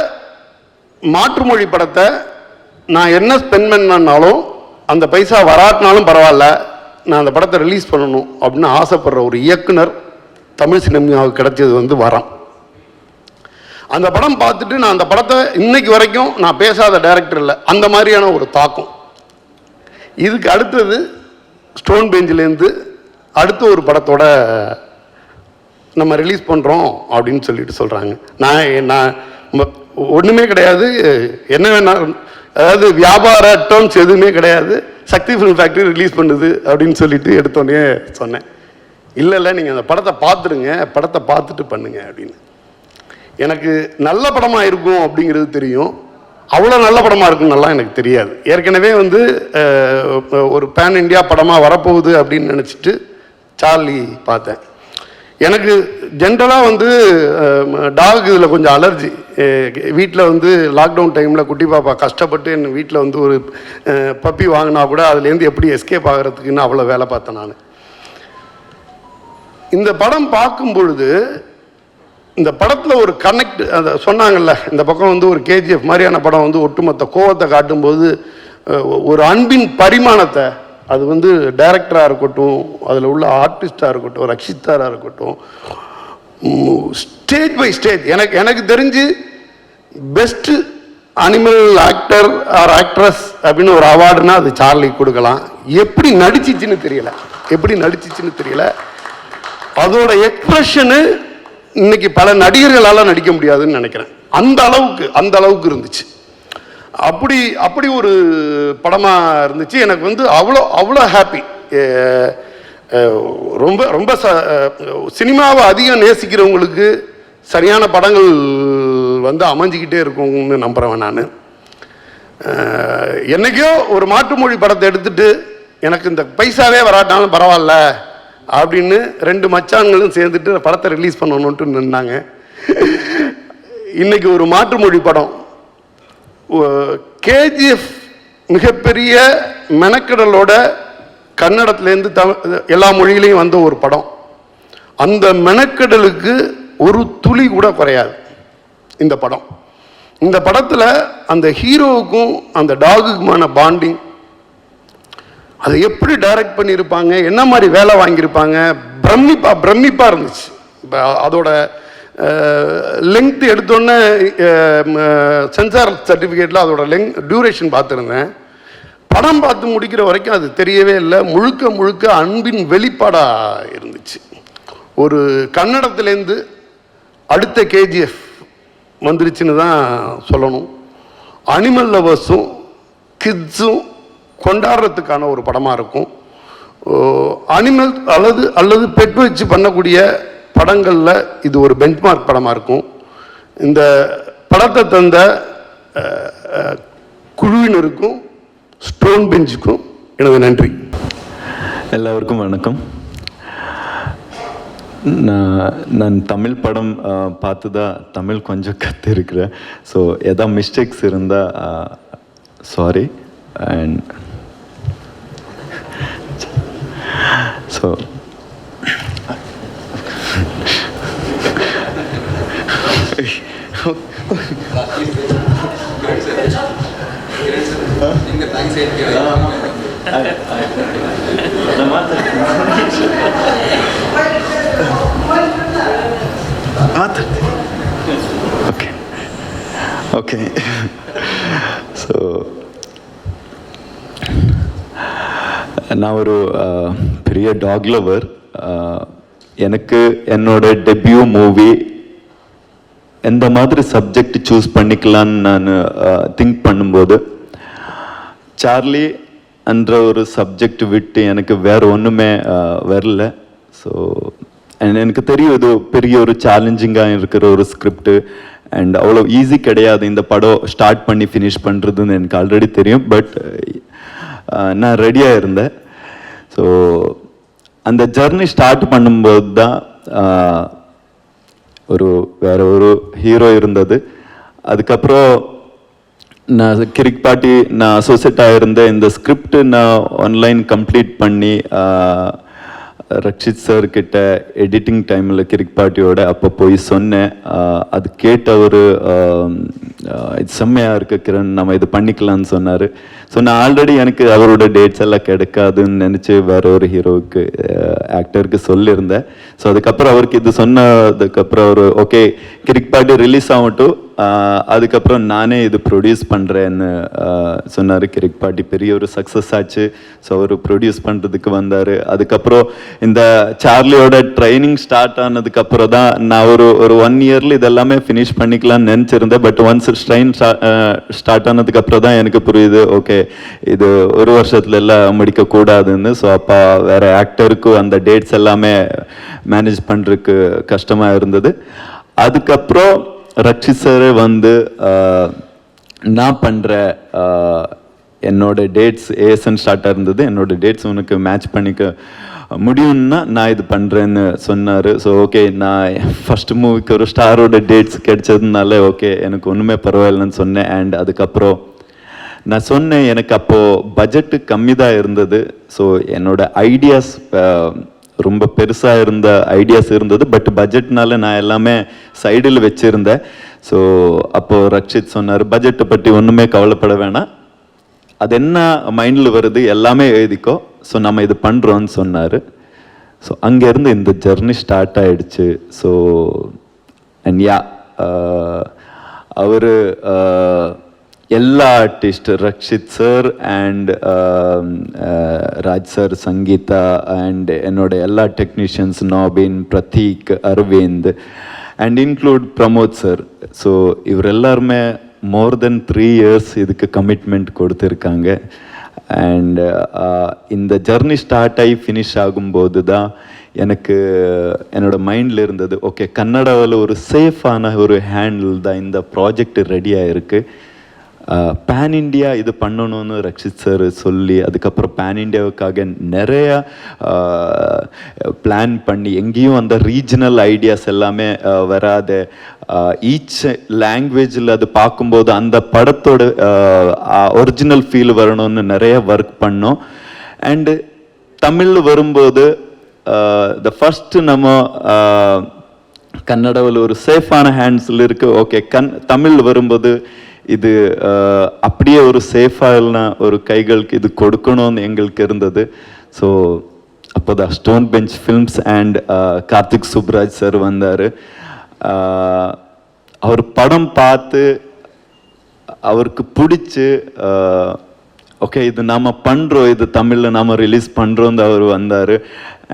மாற்றுமொழி படத்தை நான் என்ன ஸ்பெண்ட் பண்ணாலும் அந்த பைசா வராட்டினாலும் பரவாயில்ல, நான் அந்த படத்தை ரிலீஸ் பண்ணணும் அப்படின்னு ஆசைப்படுற ஒரு இயக்குனர் தமிழ் சினிமாவுக்கு கிடைச்சது வரம். அந்த படம் பார்த்துட்டு நான் அந்த படத்தை இன்னைக்கு வரைக்கும் நான் பேசாத டைரக்டர் இல்லை, அந்த மாதிரியான ஒரு தாக்கம். இதுக்கு அடுத்தது ஸ்டோன் பெஞ்சிலேருந்து அடுத்த ஒரு படத்தோட நம்ம ரிலீஸ் பண்ணுறோம் அப்படின்னு சொல்லிட்டு சொல்கிறாங்க. நான் ஒன்றுமே கிடையாது, என்ன வேணால், அதாவது வியாபார டேர்ம்ஸ் எதுவுமே கிடையாது, சக்தி ஃபிலிம் ஃபேக்ட்ரி ரிலீஸ் பண்ணுது அப்படின்னு சொல்லிட்டு எடுத்தோடனே சொன்னேன். இல்லை நீங்கள் அந்த படத்தை பார்த்துடுங்க, படத்தை பார்த்துட்டு பண்ணுங்க அப்படின்னு. எனக்கு நல்ல படமாக இருக்கும் அப்படிங்கிறது தெரியும், அவ்வளோ நல்ல படமாக இருக்குன்னெல்லாம் எனக்கு தெரியாது. ஏற்கனவே ஒரு பேன் இண்டியா படமாக வரப்போகுது அப்படின்னு நினச்சிட்டு சார்லி பார்த்தேன். எனக்கு ஜென்ரலாக டாக் இதில் கொஞ்சம் அலர்ஜி. வீட்டில் லாக்டவுன் டைமில் குட்டி பாப்பா கஷ்டப்பட்டு என் வீட்டில் ஒரு பப்பி வாங்கினா கூட அதுலேருந்து எப்படி எஸ்கேப் ஆகிறதுக்குன்னு அவ்வளோ வேலை பார்த்தேன் நான். இந்த படம் பார்க்கும் பொழுது இந்த படத்தில் ஒரு கனெக்ட், அதை சொன்னாங்கல்ல, இந்த பக்கம் ஒரு கேஜிஎஃப் மாதிரியான படம் ஒட்டுமொத்த கோவத்தை காட்டும்போது ஒரு அன்பின் பரிமாணத்தை, அது டைரக்டராக இருக்கட்டும், அதில் உள்ள ஆர்டிஸ்டாக இருக்கட்டும், ரக்ஷித்தாராக இருக்கட்டும், ஸ்டேஜ் பை ஸ்டேஜ் எனக்கு தெரிஞ்சு best animal actor or actress அப்படின்னு ஒரு அவார்டுனா அது சார்லி கொடுக்கலாம். எப்படி நடிச்சிச்சுன்னு தெரியல, அதோட எக்ஸ்பிரஷனு இன்னைக்கு பல நடிகர்களால் நடிக்க முடியாதுன்னு நினைக்கிறேன். அந்த அளவுக்கு இருந்துச்சு. அப்படி ஒரு படமாக இருந்துச்சு. எனக்கு அவ்வளோ ஹாப்பி. ரொம்ப ரொம்ப சினிமாவை அதிகம் நேசிக்கிறவங்களுக்கு சரியான படங்கள் அமைஞ்சிக்கிட்டே இருக்கும்னு நம்புகிறேன் நான். என்னைக்கோ ஒரு மாற்றுமொழி படத்தை எடுத்துட்டு எனக்கு இந்த பைசாவே வராட்டாலும் பரவாயில்ல அப்படின்னு 2 மச்சான்களும் சேர்ந்துட்டு படத்தை ரிலீஸ் பண்ணணுன்ட்டு நின்னாங்க. இன்னைக்கு ஒரு மாற்றுமொழி படம், கேஜிஎஃப் மிகப்பெரிய மெனக்கடலோட கன்னடத்துலேருந்து எல்லா மொழியிலையும் வந்த ஒரு படம். அந்த மெனக்கடலுக்கு ஒரு துளி கூட குறையாது இந்த படம். இந்த படத்தில் அந்த ஹீரோவுக்கும் அந்த டாகுக்குமான பாண்டிங், அதை எப்படி டைரக்ட் பண்ணியிருப்பாங்க, என்ன மாதிரி வேலை வாங்கியிருப்பாங்க, பிரமிப்பாக இருந்துச்சு. அதோட லெங்க்த் எடுத்தோன்னே சென்சார் சர்டிஃபிகேட்டில் அதோட டியூரேஷன் பார்த்துருந்தேன். படம் பார்த்து முடிக்கிற வரைக்கும் அது தெரியவே இல்லை. முழுக்க அன்பின் வெளிப்பாடாக இருந்துச்சு. ஒரு கன்னடத்துலேருந்து அடுத்த கேஜிஎஃப் வந்துருச்சுன்னு தான் சொல்லணும். அனிமல் லவர்ஸும் கிட்ஸும் கொண்டாடுறதுக்கான ஒரு படமாக இருக்கும். அனிமல் அல்லது பெட் வச்சு பண்ணக்கூடிய படங்களில் இது ஒரு பெஞ்ச்மார்க் படமாக இருக்கும். இந்த படத்தை தந்த குழுவினருக்கும் ஸ்டோன் பெஞ்சுக்கும் எனது நன்றி. எல்லாருக்கும் வணக்கம். நான் தமிழ் படம் பார்த்து தான் தமிழ் கொஞ்சம் கற்றுருக்கிறேன். ஸோ எதாவது மிஸ்டேக்ஸ் இருந்தால் sorry. And so okay. So நான் ஒரு பெரிய டாக் லவர். எனக்கு என்னோட டெபியூ மூவி எந்த மாதிரி சப்ஜெக்ட் சூஸ் பண்ணிக்கலான்னு நான் திங்க் பண்ணும்போது சார்லி என்ற ஒரு சப்ஜெக்ட் விட்டு எனக்கு வேறு ஒன்றுமே வரல. ஸோ எனக்கு தெரியும் இது பெரிய ஒரு சேலஞ்சிங்காக இருக்கிற ஒரு ஸ்கிரிப்டு அண்ட் அவ்வளோ ஈஸி கிடையாது இந்த படம் ஸ்டார்ட் பண்ணி ஃபினிஷ் பண்ணுறதுன்னு எனக்கு ஆல்ரெடி தெரியும். பட் நான் ரெடியாக இருந்தேன். ஸோ அந்த ஜர்னி ஸ்டார்ட் பண்ணும்போது தான் வேற ஒரு ஹீரோ இருந்தது. அதுக்கப்புறம் நான் கிரிக் பார்ட்டி நான் அசோசியேட் ஆகிருந்தேன். இந்த ஸ்கிரிப்ட் நான் ஆன்லைன் கம்ப்ளீட் பண்ணி ரக்ஷித் சார் கிட்ட எடிட்டிங் டைமில் கிரிக் பார்ட்டியோட அப்போ போய் சொன்னேன். அது கேட்டவர் இது செம்மையாக இருக்கு கிரண், நம்ம இது பண்ணிக்கலாம்னு சொன்னார். ஸோ நான் ஆல்ரெடி எனக்கு அவரோட டேட்ஸ் எல்லாம் கிடைக்காதுன்னு நினச்சி வேற ஒரு ஹீரோவுக்கு ஆக்டருக்கு சொல்லியிருந்தேன். ஸோ அதுக்கப்புறம் அவருக்கு இது சொன்னதுக்கப்புறம் அவர் ஓகே கிரிக் பார்ட்டி ரிலீஸ் ஆகட்டும், அதுக்கப்புறம் நானே இது ப்ரொடியூஸ் பண்ணுறேன்னு சொன்னார். கிரிக் பார்ட்டி பெரிய ஒரு சக்ஸஸ் ஆச்சு. ஸோ அவர் ப்ரொடியூஸ் பண்ணுறதுக்கு வந்தார். அதுக்கப்புறம் இந்த சார்லியோட ட்ரைனிங் ஸ்டார்ட் ஆனதுக்கப்புறம் தான் நான் ஒரு 1 இயரில் இதெல்லாமே ஃபினிஷ் பண்ணிக்கலாம்னு நினச்சிருந்தேன். பட் ஒன்ஸ் ட்ரைன் ஸ்டார்ட் ஆனதுக்கப்புறம் தான் எனக்கு புரியுது ஓகே இது 1 வருஷத்துல எல்லாம் முடிக்கக்கூடாதுன்னு. ஸோ அப்போ வேற ஆக்டருக்கும் அந்த டேட்ஸ் எல்லாமே மேனேஜ் பண்ணுறதுக்கு கஷ்டமாக இருந்தது. அதுக்கப்புறம் ரக்ஷித் சாரே வந்து நான் பண்ணுற என்னோட டேட்ஸ் ஏஎஸ்என் ஸ்டார்ட்டாக இருந்தது, என்னோட டேட்ஸ் உனக்கு மேட்ச் பண்ணிக்க முடியும்னா நான் இது பண்ணுறேன்னு சொன்னார். ஸோ ஓகே நான் ஃபஸ்ட்டு மூவிக்கு ஒரு ஸ்டாரோட டேட்ஸ் கிடைச்சதுனால ஓகே எனக்கு ஒன்றுமே பரவாயில்லன்னு சொன்னேன். அண்ட் அதுக்கப்புறம் நான் சொன்னேன் எனக்கு அப்போது பட்ஜெட்டு கம்மி தான் இருந்தது. ஸோ என்னோட ஐடியாஸ் ரொம்ப பெருசாக இருந்த ஐடியாஸ் இருந்தது. பட் பட்ஜெட்னால நான் எல்லாமே சைடில் வச்சுருந்தேன். ஸோ அப்போது ரக்ஷித் சொன்னார் பட்ஜெட்டை பற்றி ஒன்றுமே கவலைப்பட வேணாம், அது என்ன மைண்டில் வருது எல்லாமே எழுதிக்கோ, ஸோ நம்ம இது பண்ணுறோன்னு சொன்னார். ஸோ அங்கேருந்து இந்த ஜர்னி ஸ்டார்ட் ஆகிடுச்சு. ஸோ அண்ட் யா அவர் எல்லா artist Rakshit sir and Raj sir, Sangeetha and என்னோட எல்லா technicians Nabin, Prateek, Aravind and include Pramod sir. So இவர் எல்லாருமே மோர் தென் 3 இயர்ஸ் இதுக்கு கமிட்மெண்ட் கொடுத்துருக்காங்க. அண்ட் இந்த ஜர்னி ஸ்டார்ட் ஆகி ஃபினிஷ் ஆகும்போது தான் எனக்கு என்னோடய மைண்டில் இருந்தது ஓகே கன்னடாவில் ஒரு சேஃபான ஒரு ஹேண்டில் தான் இந்த ப்ராஜெக்ட் ரெடியாக இருக்குது. பேன் இண்டியா இது பண்ணணும்னு ரக்ஷித் சார் சொல்லி அதுக்கப்புறம் பேன் இண்டியாவுக்காக நிறையா பிளான் பண்ணி எங்கேயும் அந்த ரீஜனல் ஐடியாஸ் எல்லாமே வராது, ஈச் லாங்குவேஜில் அது பார்க்கும்போது அந்த படத்தோட ஒரிஜினல் ஃபீல் வரணும்னு நிறைய ஒர்க் பண்ணோம். அண்டு தமிழ் வரும்போது த ஃபஸ்ட்டு நம்ம கன்னடாவில் ஒரு சேஃபான ஹேண்ட்ஸில் இருக்குது. ஓகே தமிழ் வரும்போது இது அப்படியே ஒரு சேஃபான ஒரு கைகளுக்கு இது கொடுக்கணும்னு எங்களுக்கு இருந்தது. ஸோ அப்போ தான் ஸ்டோன்பெஞ்ச் ஃபிலிம்ஸ் அண்ட் கார்த்திக் சுப்ராஜ் சார் வந்தார். அவர் படம் பார்த்து அவருக்கு பிடிச்சி ஓகே இது நாம் பண்ணுறோம், இது தமிழில் நாம் ரிலீஸ் பண்ணுறோன்னு அவர் வந்தார்.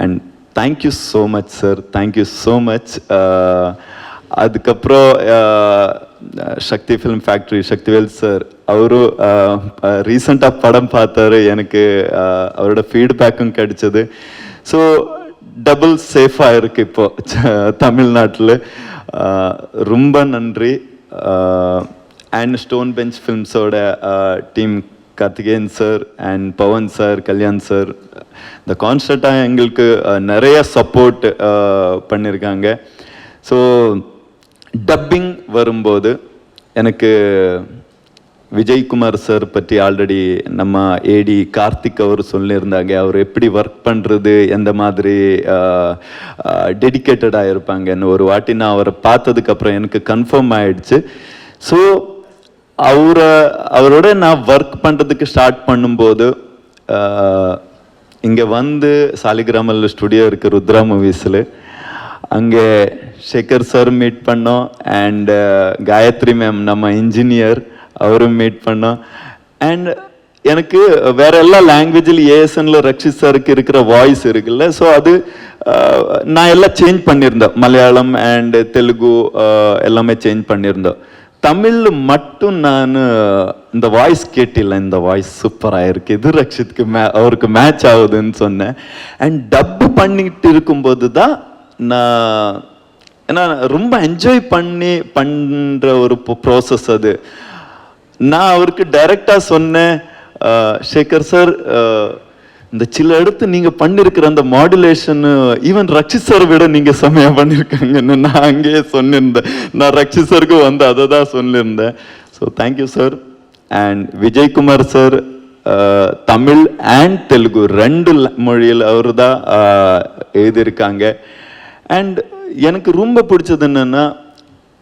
And thank you so much sir, thank you so much. அதுக்கப்புறம் சக்தி ஃபிலிம் ஃபேக்ட்ரி சக்திவேல் சார் அவரும் ரீசெண்டாக படம் பார்த்தாரு, எனக்கு அவரோட ஃபீட்பேக்கும் கிடைச்சது. ஸோ டபுள் சேஃபாக இருக்குது இப்போது தமிழ்நாட்டில். ரொம்ப நன்றி. அண்ட் ஸ்டோன்பெஞ்ச் ஃபிலிம்ஸோட team Karthikeyan sir and Pavan sir, Kalyan sir இந்த கான்ஸ்டண்ட்டாக எங்களுக்கு நிறைய சப்போர்ட் பண்ணியிருக்காங்க. ஸோ டப்பிங் வரும்போது எனக்கு விஜய்குமார் சார் பற்றி ஆல்ரெடி நம்ம ஏடி கார்த்திக் அவர் சொல்லியிருந்தாங்க, அவர் எப்படி ஒர்க் பண்ணுறது, எந்த மாதிரி டெடிக்கேட்டடாக இருப்பாங்கன்னு. ஒரு வாட்டி நான் அவரை பார்த்ததுக்கப்புறம் எனக்கு கன்ஃபார்ம் ஆயிடுச்சு. ஸோ அவரோட நான் ஒர்க் பண்ணுறதுக்கு ஸ்டார்ட் பண்ணும்போது இங்கே வந்து சாலிகிராமல் ஸ்டுடியோ இருக்குது ருத்ரா மூவிஸில், அங்கே சேகர் சார் மீட் பண்ணோம். அண்ட் காயத்ரி மேம் நம்ம இன்ஜினியர் அவரும் மீட் பண்ணோம். அண்ட் எனக்கு வேற எல்லா லாங்குவேஜில் ஏஎஸ்என்ல ரக்ஷித் சாருக்கு இருக்கிற வாய்ஸ் இருக்குல்ல, ஸோ அது நான் எல்லாம் சேஞ்ச் பண்ணியிருந்தேன். மலையாளம் அண்ட் தெலுங்கு எல்லாமே சேஞ்ச் பண்ணியிருந்தோம். தமிழ் மட்டும் நான் இந்த வாய்ஸ் கேட்டில்ல, இந்த வாய்ஸ் சூப்பராக இருக்கு, இது ரக்ஷித்க்கு அவருக்கு மேட்ச் ஆகுதுன்னு சொன்னேன். அண்ட் டப் பண்ணிட்டு இருக்கும்போது தான் நான் ஏன்னா ரொம்ப என்ஜாய் பண்ணுற ஒரு ப்ராசஸ் அது. நான் அவருக்கு டைரக்டாக சொன்னேன், சேகர் சார் இந்த சில இடத்து நீங்கள் பண்ணியிருக்கிற அந்த மாடுலேஷன் ஈவன் ரக்ஷித் சார் விட நீங்கள் செம்மையாக பண்ணியிருக்காங்கன்னு நான் அங்கேயே சொன்னிருந்தேன். நான் ரக்ஷித் சாருக்கு வந்து அதை தான் சொல்லியிருந்தேன். So thank you sir. And Vijaykumar sir Tamil and Telugu 2 மொழியில் அவர் தான் எழுதியிருக்காங்க. அண்ட் எனக்கு ரொம்ப பிடிச்சது என்னன்னா,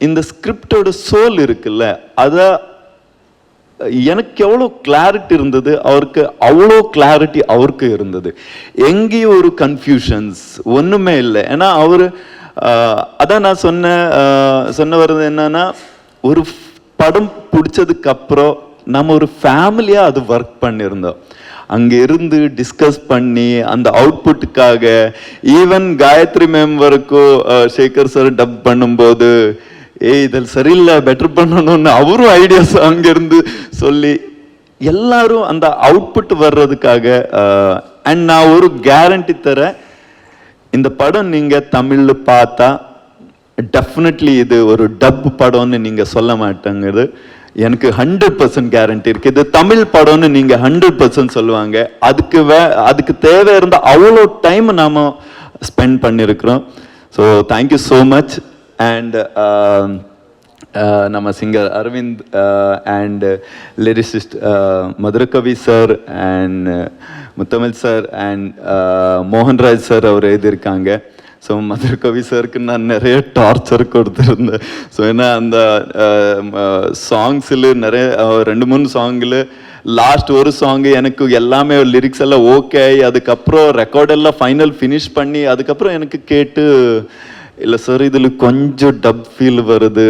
இந்த ஸ்கிரிப்டோட சோல் இருக்குல்ல, அதை எனக்கு எவ்வளோ கிளாரிட்டி இருந்தது, அவருக்கு அவ்வளோ கிளாரிட்டி அவருக்கு இருந்தது. எங்கேயும் ஒரு கன்ஃபியூஷன்ஸ் ஒன்றுமே இல்லை. ஏன்னா அவர் அதான் நான் சொன்ன வர்றது என்னன்னா, ஒரு படம் பிடிச்சதுக்கு அப்புறம் நம்ம ஒரு ஃபேமிலியாக அது ஒர்க் பண்ணியிருந்தோம். அங்கே இருந்து டிஸ்கஸ் பண்ணி அந்த அவுட்புட்டுக்காக ஈவன் காயத்ரி மேம் வரைக்கும் சேகர் சார் டப் பண்ணும்போது இதில் சரியில்லை பெட்டர் பண்ணணும்னு அவரும் ஐடியாஸ் அங்கேருந்து சொல்லி எல்லாரும் அந்த அவுட்புட் வர்றதுக்காக. அண்ட் நான் ஒரு கேரண்டி தரேன், இந்த படம் நீங்கள் தமிழில் பார்த்தா டெஃபினெட்லி இது ஒரு டப் படம்னு நீங்கள் சொல்ல மாட்டேங்குது. எனக்கு 100% கேரண்டி இருக்கு. இது தமிழ் படம்னு நீங்க 100% சொல்லுவாங்க. அதுக்கு தேவை இருந்த அவ்வளோ டைம் நாம ஸ்பெண்ட் பண்ணியிருக்கிறோம். So thank you so much. And நம்ம singer Aravind and lyricist Madhurakavi sir and Muthamizh sir and Mohanraj sir அவர் எழுதியிருக்காங்க. ஸோ மதுரகவி சாருக்கு நான் நிறைய டார்ச்சர் கொடுத்துருந்தேன். ஸோ ஏன்னா அந்த சாங்ஸில் நிறைய 2-3 சாங்கில் லாஸ்ட் ஒரு சாங்கு எனக்கு எல்லாமே லிரிக்ஸ் எல்லாம் ஓகே, அதுக்கப்புறம் ரெக்கார்டெல்லாம் ஃபைனல் ஃபினிஷ் பண்ணி அதுக்கப்புறம் எனக்கு கேட்டு இல்லை சார் இதில் கொஞ்சம் டப் ஃபீல் வருது,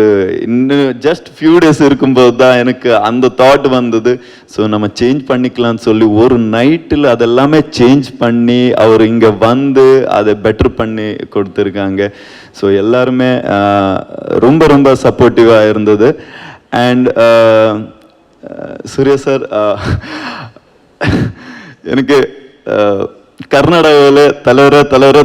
இன்னும் ஜஸ்ட் ஃபியூ டேஸ் இருக்கும்போது தான் எனக்கு அந்த தாட் வந்தது. ஸோ நம்ம சேஞ்ச் பண்ணிக்கலாம்னு சொல்லி ஒரு நைட்டில் அதெல்லாமே சேஞ்ச் பண்ணி அவர் இங்கே வந்து அதை பெட்டர் பண்ணி கொடுத்துருக்காங்க. ஸோ எல்லாருமே ரொம்ப ரொம்ப சப்போர்ட்டிவாக இருந்தது. அண்ட் சூர்யா சார் எனக்கு கர்நாடகாவில்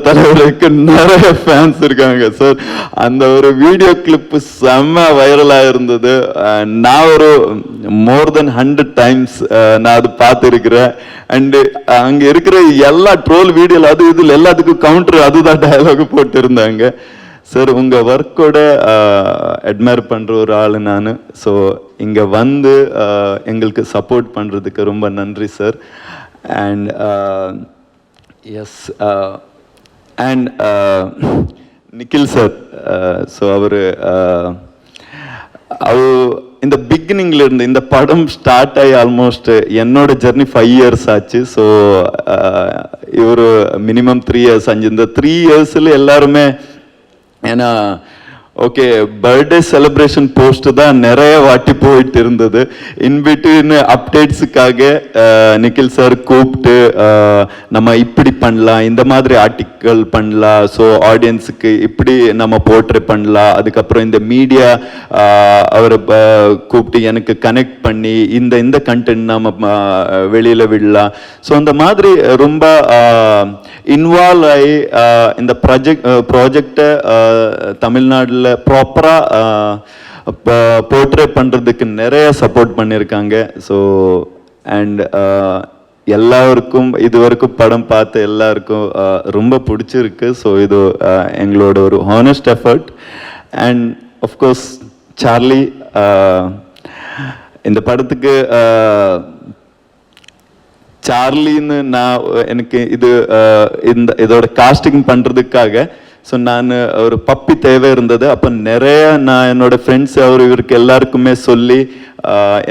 தலைவருக்கு நிறைய ஃபேன்ஸ் இருக்காங்க சார். அந்த ஒரு வீடியோ கிளிப்பு செம்ம வைரலாக இருந்தது. நான் ஒரு மோர் தென் 100 times நான் அது பார்த்துருக்கிறேன். அண்டு அங்கே இருக்கிற எல்லா ட்ரோல் வீடியோவில் அது இதில் எல்லாத்துக்கும் கவுண்டர் அதுதான் டயலாக் போட்டிருந்தாங்க. சார் உங்கள் ஒர்க்கோட அட்மையர் பண்ணுற ஒரு ஆள் நான். ஸோ இங்கே வந்து எங்களுக்கு சப்போர்ட் பண்ணுறதுக்கு ரொம்ப நன்றி sir. And S and Nikhil sir. So அவர் இந்த பிகினிங்ல இருந்து இந்த படம் ஸ்டார்ட் ஆகி ஆல்மோஸ்ட் என்னோட ஜெர்னி 5 years ஆச்சு. ஸோ இவர் மினிமம் 3 years ஆச்சு. இந்த 3 yearsல எல்லாருமே ஏன்னா ஓகே பர்த்டே செலிப்ரேஷன் போஸ்ட் தான் நிறைய வாட்டி போயிட்டு இருந்தது. இன்பிட்வீன் அப்டேட்ஸுக்காக நிக்கில் சார் கூப்பிட்டு நம்ம இப்படி பண்ணலாம், இந்த மாதிரி ஆர்டிக்கல் பண்ணலாம், ஸோ ஆடியன்ஸுக்கு இப்படி நம்ம போர்ட்ரே பண்ணலாம். அதுக்கப்புறம் இந்த மீடியா அவரை கூப்பிட்டு எனக்கு கனெக்ட் பண்ணி இந்த கண்டென்ட் நம்ம வெளியில் விடலாம். ஸோ அந்த மாதிரி ரொம்ப இன்வால்வ் ஆகி இந்த ப்ராஜெக்டை தமிழ்நாட்டில் ப்ராப்பராக போர்ட்ரே பண்ணுறதுக்கு நிறைய சப்போர்ட் பண்ணியிருக்காங்க. ஸோ அண்ட் எல்லாருக்கும் இதுவரைக்கும் படம் பார்த்த எல்லாருக்கும் ரொம்ப பிடிச்சிருக்கு. ஸோ இது எங்களோட ஒரு honest effort. And of course Charlie இந்த படத்துக்கு சார்லின்னு நான் எனக்கு இதோட காஸ்டிங் பண்ணுறதுக்காக ஸோ நான் ஒரு பப்பி தேவை இருந்தது. அப்போ நிறைய நான் என்னோட ஃப்ரெண்ட்ஸ் இவருக்கு எல்லாருக்குமே சொல்லி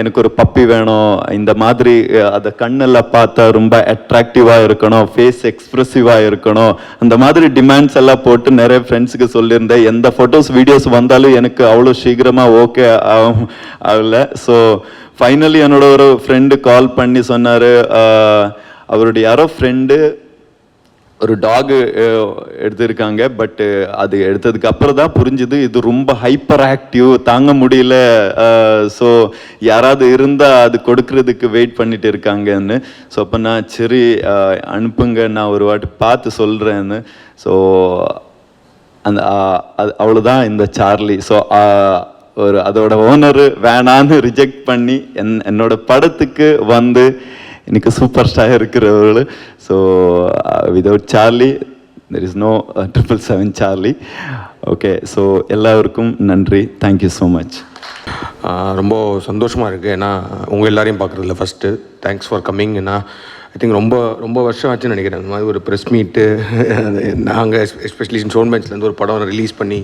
எனக்கு ஒரு பப்பி வேணும், இந்த மாதிரி அதை கண்ணெல்லாம் பார்த்தா ரொம்ப அட்ராக்டிவாக இருக்கணும், ஃபேஸ் எக்ஸ்ப்ரெசிவாக இருக்கணும், அந்த மாதிரி டிமாண்ட்ஸ் எல்லாம் போட்டு நிறைய ஃப்ரெண்ட்ஸுக்கு சொல்லியிருந்தேன். எந்த ஃபோட்டோஸ் வீடியோஸ் வந்தாலும் எனக்கு அவ்வளோ சீக்கிரமாக ஓகே ஆகல. ஸோ ஃபைனலி என்னோட ஒரு ஃப்ரெண்டு கால் பண்ணி சொன்னார், அவருடைய யாரோ ஃப்ரெண்டு ஒரு டாகு எடுத்திருக்காங்க. பட்டு அது எடுத்ததுக்கு அப்புறம் தான் புரிஞ்சுது இது ரொம்ப ஹைப்பர் ஆக்டிவ், தாங்க முடியல. ஸோ யாராவது இருந்தால் அது கொடுக்கறதுக்கு வெயிட் பண்ணிட்டு இருக்காங்கன்னு. ஸோ அப்போ நான் சரி அனுப்புங்க, நான் ஒரு வாட்டி பார்த்து சொல்கிறேன்னு. ஸோ அந்த அவ்வளோதான் இந்த சார்லி. ஸோ அதோட ஓனரு வேணான்னு ரிஜெக்ட் பண்ணி என்னோட படத்துக்கு வந்து இன்னைக்கு சூப்பர் ஸ்டார் இருக்கிறவர்கள். So without Charlie there is no 777 Charlie. Okay, so எல்லாருக்கும் நன்றி. Thank you so much. ரொம்ப சந்தோஷமாக இருக்குது. ஏன்னா உங்கள் எல்லாரையும் பார்க்குறதில்ல ஃபஸ்ட்டு. Thanks for coming. ஏன்னா ஐ திங்க் ரொம்ப வருஷம் ஆச்சுன்னு நினைக்கிறேன். இந்த மாதிரி ஒரு ப்ரெஸ் மீட்டு நாங்கள் எஸ்பெஷலி ஸ்டோன்பெஞ்ச்லேருந்து ஒரு படம் ரிலீஸ் பண்ணி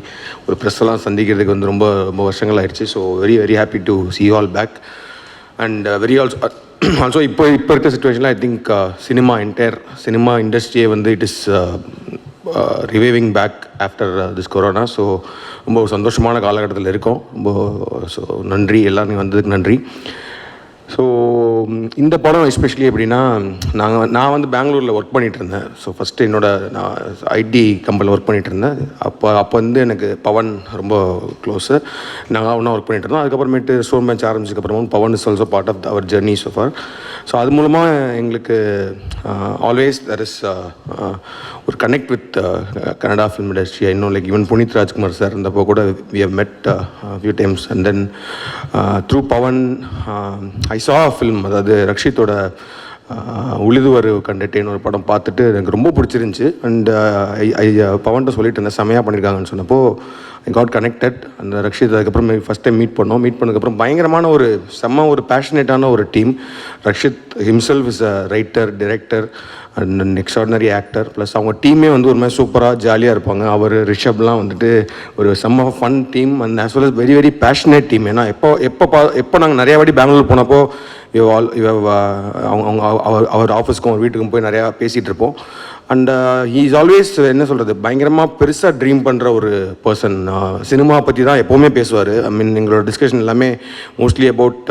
ஒரு ப்ரெஸ்ஸெல்லாம் சந்திக்கிறதுக்கு வந்து ரொம்ப வருஷங்கள் ஆயிடுச்சு. So very happy to see you all back and also இப்போ இருக்க சுச்சுவேஷனில் ஐ திங்க் சினிமா இண்டஸ்ட்ரியே வந்து it is reviving back after this corona. ஸோ ரொம்ப சந்தோஷமான காலகட்டத்தில் இருக்கோம். ஸோ நன்றி, எல்லாரும் வந்ததுக்கு நன்றி. ஸோ இந்த படம் எஸ்பெஷலி எப்படின்னா, நான் வந்து பெங்களூரில் ஒர்க் பண்ணிகிட்டு இருந்தேன். ஸோ ஃபஸ்ட்டு நான் ஐடி கம்பெனியில் ஒர்க் பண்ணிகிட்டு இருந்தேன். அப்போ வந்து எனக்கு பவன் ரொம்ப க்ளோஸு. நாங்கள் ஒன்றா ஒர்க் பண்ணிகிட்டு இருந்தோம். அதுக்கப்புறமேட்டு ஸ்டோன்பெஞ்ச் ஆரம்பிச்சதுக்கப்புறமா Pavan is also part of our journey so far. So அது மூலமாக எங்களுக்கு ஆல்வேஸ் தெர் இஸ் ஒரு connect with Kannada film industry. இன்னும் like even Puneeth Rajkumar sir இருந்தப்போ கூட we have met few times. And then through Pavan I saw a film, அதாவது ரக்ஷித்தோட உழுதுவர் கண்டட்டேன்னு ஒரு படம் பார்த்துட்டு எனக்கு ரொம்ப பிடிச்சிருந்துச்சி. அண்ட் பவன்கிட்ட சொல்லிட்டு இருந்தேன் செமையாக பண்ணியிருக்காங்கன்னு சொன்னப்போ ஐ காட் கனெக்டட். அந்த ரக்ஷித் அதுக்கப்புறம் ஃபஸ்ட் டைம் மீட் பண்ணதுக்கப்புறம் பயங்கரமான ஒரு பேஷனேட்டான ஒரு team. Rakshit himself is a writer, director and extraordinary actor. Plus அவங்க டீமே வந்து ஒரு மாதிரி சூப்பராக ஜாலியாக இருப்பாங்க. அவர் ரிஷப்லாம் வந்துட்டு ஒரு செம்ம fun team and as well as very passionate team. ஏன்னா எப்போ நாங்கள் நிறையா வாட்டி பெங்களூர் போனப்போ அவர் ஆஃபீஸ்க்கும் அவர் வீட்டுக்கும் போய் நிறையா பேசிகிட்டு இருப்போம். அண்ட் ஹீ இஸ் ஆல்வேஸ் என்ன சொல்கிறது, பயங்கரமாக பெருசாக ட்ரீம் பண்ணுற ஒரு பர்சன். சினிமா பற்றி தான் எப்போவுமே பேசுவார். ஐ மீன் எங்களோட டிஸ்கஷன் எல்லாமே mostly about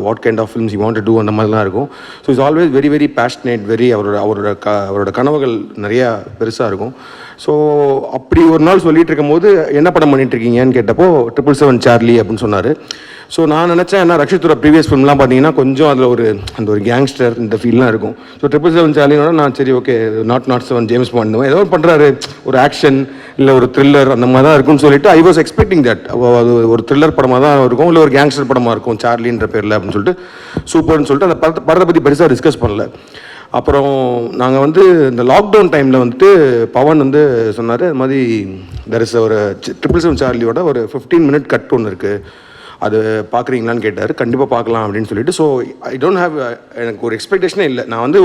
what kind of films you want to do அந்த மாதிரிலாம் இருக்கும். So is always very passionate, அவரோட கனவுகள் நிறையா பெருசாக இருக்கும். ஸோ அப்படி ஒரு நாள் சொல்லிகிட்டு இருக்கும்போது என்ன படம் பண்ணிகிட்ருக்கீங்கன்னு கேட்டப்போ 777 சார்லி அப்படின்னு சொன்னார். ஸோ நான் நினச்சேன், ஏன்னா ரக்ஷித்தோட ப்ரீவியஸ் ஃபிலிம்லாம் பார்த்தீங்கன்னா கொஞ்சம் அதில் ஒரு கேங்ஸ்டர் இந்த ஃபீல்லாம் இருக்கும். ஸோ 777 சார்லினோட நான் சரி ஓகே நாட் 7 ஜேம்ஸ் பாண்ட் ஏதோ பண்ணுறாரு, ஒரு ஆக்ஷன் இல்லை ஒரு த்ரில்லர் அந்த மாதிரி தான் இருக்கும்னு சொல்லிட்டு ஐ வாஸ் எக்ஸ்பெக்டிங் தட். அது ஒரு த்ரில்லர் படமாக தான் இருக்கும், இல்லை ஒரு கேங்ஸ்டர் படமாக இருக்கும் சார்லின்ற பேரில் அப்படின்னு சொல்லிட்டு சூப்பர்னு சொல்லிட்டு அந்த படத்தை பற்றி பெருசாக டிஸ்கஸ் பண்ணல. அப்புறம் நாங்கள் வந்து இந்த லாக்டவுன் டைமில் வந்துட்டு பவன் வந்து சொன்னார், அது மாதிரி தெர் இஸ் ஒரு 777 சார்லியோட ஒரு 15 மினிட் கட் ஒன்று இருக்குது, அது பார்க்குறீங்களான்னு கேட்டார். கண்டிப்பாக பார்க்கலாம் அப்படின்னு சொல்லிட்டு. ஸோ ஐ டோன்ட் ஹேவ், எனக்கு ஒரு எக்ஸ்பெக்டேஷனே இல்லை. நான் வந்து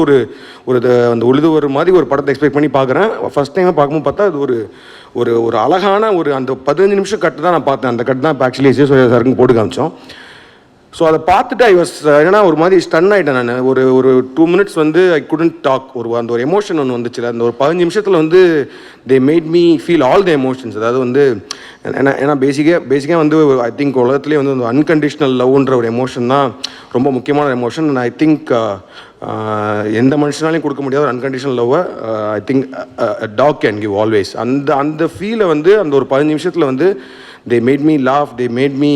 அந்த உழுது மாதிரி ஒரு படத்தை எக்ஸ்பெக்ட் பண்ணி பார்க்குறேன். ஃபஸ்ட் டைமாக பார்க்கும்போது பார்த்தா அது ஒரு அழகான அந்த 15 நிமிஷம் கட்டு தான் நான் பார்த்தேன். அந்த கட்டு தான் இப்போ ஆக்சுவலி சாருக்கு போட்டு காமிச்சோம். ஸோ அதை பார்த்துட்டு ஏன்னா ஒரு மாதிரி ஸ்டன் ஆகிட்டேன் நான். ஒரு 2 மினிட்ஸ் வந்து ஐ குடன்ட் டாக். அந்த ஒரு எமோஷன் ஒன்று வந்துச்சுல, அந்த ஒரு 15 நிமிஷத்தில் வந்து they made me feel all the emotions. அதாவது வந்து ஏன்னா பேசிக்காக வந்து ஐ திங்க் உலகத்துலேயே வந்து அந்த அன்கண்டிஷ்னல் லவ்ன்ற ஒரு எமோஷன் தான் ரொம்ப முக்கியமான எமோஷன். ஐ திங்க் எந்த மனுஷனாலையும் கொடுக்க முடியாத ஒரு அன்கண்டிஷ்னல் லவ்வை I think dog can give always. அந்த ஃபீலை வந்து அந்த ஒரு 15 நிமிஷத்தில் வந்து they made me laugh, they made me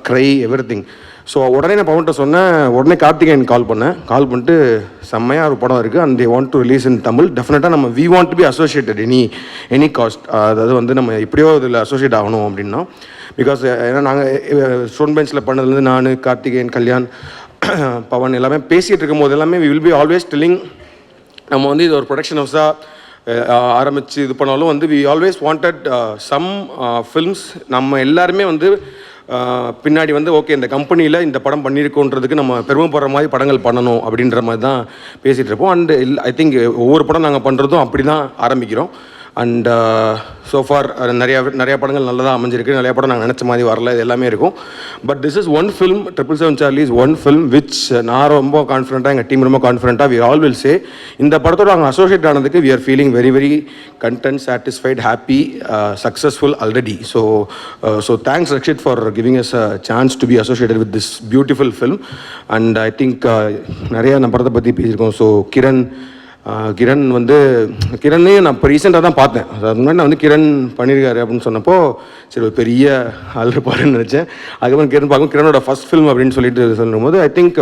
cry, everything. So உடனே நான் பவன்கிட்ட சொன்னேன், உடனே கார்த்திகேயன் கால் பண்ணிட்டு செம்மையாக ஒரு படம் இருக்குது and they want to release in Tamil. டெஃபினட்டாக we want to be associated any caste. அதாவது வந்து நம்ம எப்படியோ இதில் அசோசியேட் ஆகணும் அப்படின்னா. பிகாஸ் ஏன்னா நாங்கள் ஸ்டோன்பெஞ்சில் பண்ணதுலேருந்து நான், கார்த்திகேயன், கல்யாண், பவன் எல்லாமே பேசிகிட்டு இருக்கும்போது எல்லாமே we will be always telling, நம்ம வந்து இது ஒரு ப்ரொடக்ஷன் ஹவுஸாக ஆரம்பித்து இது பண்ணாலும் வந்து we always wanted some films. நம்ம எல்லாருமே வந்து பின்னாடி வந்து ஓகே இந்த கம்பெனியில் இந்த படம் பண்ணியிருக்கோன்றதுக்கு நம்ம பெருமைப்படுற மாதிரி படங்கள் பண்ணணும் அப்படின்ற மாதிரி தான் பேசிகிட்டு இருப்போம். அண்ட் ஐ திங்க் ஒவ்வொரு படம் நாங்கள் பண்ணுறதும் அப்படி தான் ஆரம்பிக்கிறோம். அண்ட் சோஃபார் நிறையா படங்கள் நல்லதாக அமைஞ்சிருக்கு, நிறையா படம் நாங்கள் நினச்ச மாதிரி வரல, இது எல்லாமே இருக்கும். But this is one film, 777 Charlie is one film which நான் ரொம்ப கான்ஃபிடென்ட்டாக, எங்கள் டீம் ரொம்ப கான்ஃபிடென்ட்டாக வி ஆல் வில் சே இந்த படத்தோட நாங்கள் அசோசியேட் ஆனதுக்கு we are feeling very content, satisfied, happy, successful already. So thanks Rakshit for giving us a chance to be associated with this beautiful film. And I think நிறையா நம்ம படத்தை பற்றி பேசியிருக்கோம். So கிரண்ணே நான் இப்போ ரீசெண்டாக தான் பார்த்தேன். அதுக்கு முன்னாடி நான் வந்து கிரண் பண்ணியிருக்காரு அப்படின்னு சொன்னப்போ சரி ஒரு பெரிய ஆள் இருப்பாருன்னு நினச்சேன். அதுக்கப்புறம் கிரண் பார்க்கும் கிரணோட ஃபஸ்ட் ஃபில்ம் அப்படின்னு சொல்லிட்டு சொல்லும்போது ஐ திங்க்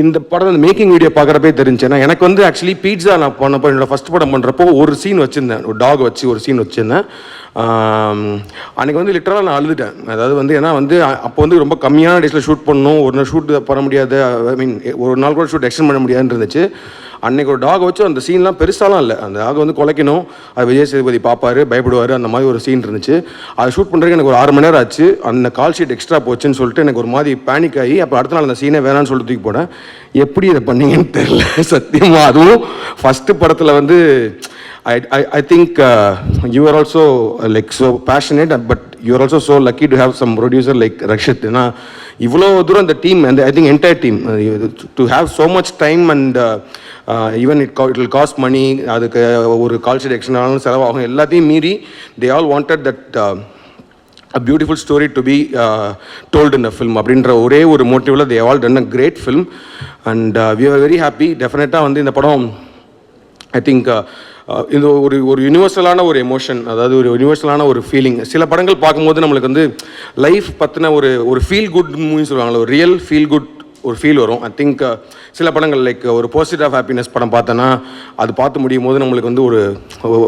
இந்த படம் அந்த மேக்கிங் வீடியோ பார்க்குறப்பே தெரிஞ்சு. ஏன்னா எனக்கு வந்து ஆக்சுவலி பீட்ஸா நான் பண்ணப்போ என்னோட ஃபஸ்ட் படம் பண்ணுறப்போ ஒரு சீன் வச்சுருந்தேன், ஒரு டாக் வச்சு ஒரு சீன் வச்சுருந்தேன். அன்றைக்கி வந்து லிட்டரலாக நான் அழுதுட்டேன். அதாவது வந்து ஏன்னா வந்து அப்போ வந்து ரொம்ப கம்மியான டேஸில் ஷூட் பண்ணணும், ஒரு நாள் ஷூட் பண்ண முடியாது, ஐ மீன் ஒரு நாள் கூட ஷூட் எக்ஸ்டெண்ட் பண்ண முடியாதுன்னு இருந்துச்சு. அன்றைக்கி ஒரு டாக் வச்சு அந்த சீன்லாம் பெருசாலாம் இல்லை, அந்த டாக் வந்து குலைக்கணும், அது விஜய் சேதுபதி பார்ப்பார், பயப்படுவார், அந்த மாதிரி ஒரு சீன் இருந்துச்சு. அதை ஷூட் பண்ணுறதுக்கு எனக்கு ஒரு 6 மணி நேரம் ஆச்சு. அந்த கால் ஷீட் எக்ஸ்ட்ரா போச்சுன்னு சொல்லிட்டு எனக்கு ஒரு மாதிரி பேனிக் ஆகி அப்போ அடுத்த நாள் அந்த சீனே வேணான்னு சொல்லிட்டு தூக்கி போனேன். எப்படி இதை பண்ணீங்கன்னு தெரியல சத்தியமாக. அதுவும் ஃபஸ்ட்டு படத்தில் வந்து I think you are also like so passionate, but you are also so lucky to have some producer like Rakshit. ஏன்னா இவ்வளோ தூரம் அந்த team, and I think entire team to have so much time and even it will cost money, அதுக்கு ஒரு call sheet எக்ஸ்ட்ரானாலும் செலவாகும், எல்லாத்தையும் மீறி they all wanted that a beautiful story to be told in a film அப்படின்ற ஒரே ஒரு மோட்டிவில் they all done a great film and we are very happy. டெஃபினட்டாக வந்து இந்த படம் ஐ திங்க் இது ஒரு யூனிவர்சலான ஒரு எமோஷன், அதாவது ஒரு யூனிவர்சலான ஒரு ஃபீலிங். சில படங்கள் பார்க்கும்போது நம்மளுக்கு வந்து லைஃப் பற்றின ஒரு ஃபீல் குட் மூவின்னு சொல்லுவாங்களே, ஒரு ரியல் ஃபீல் குட் ஒரு ஃபீல் வரும். ஐ திங்க் சில படங்கள் லைக் ஒரு பர்சூட் ஆஃப் ஹாப்பினஸ் படம் பார்த்தோன்னா அது பார்த்து முடியும் போது நம்மளுக்கு வந்து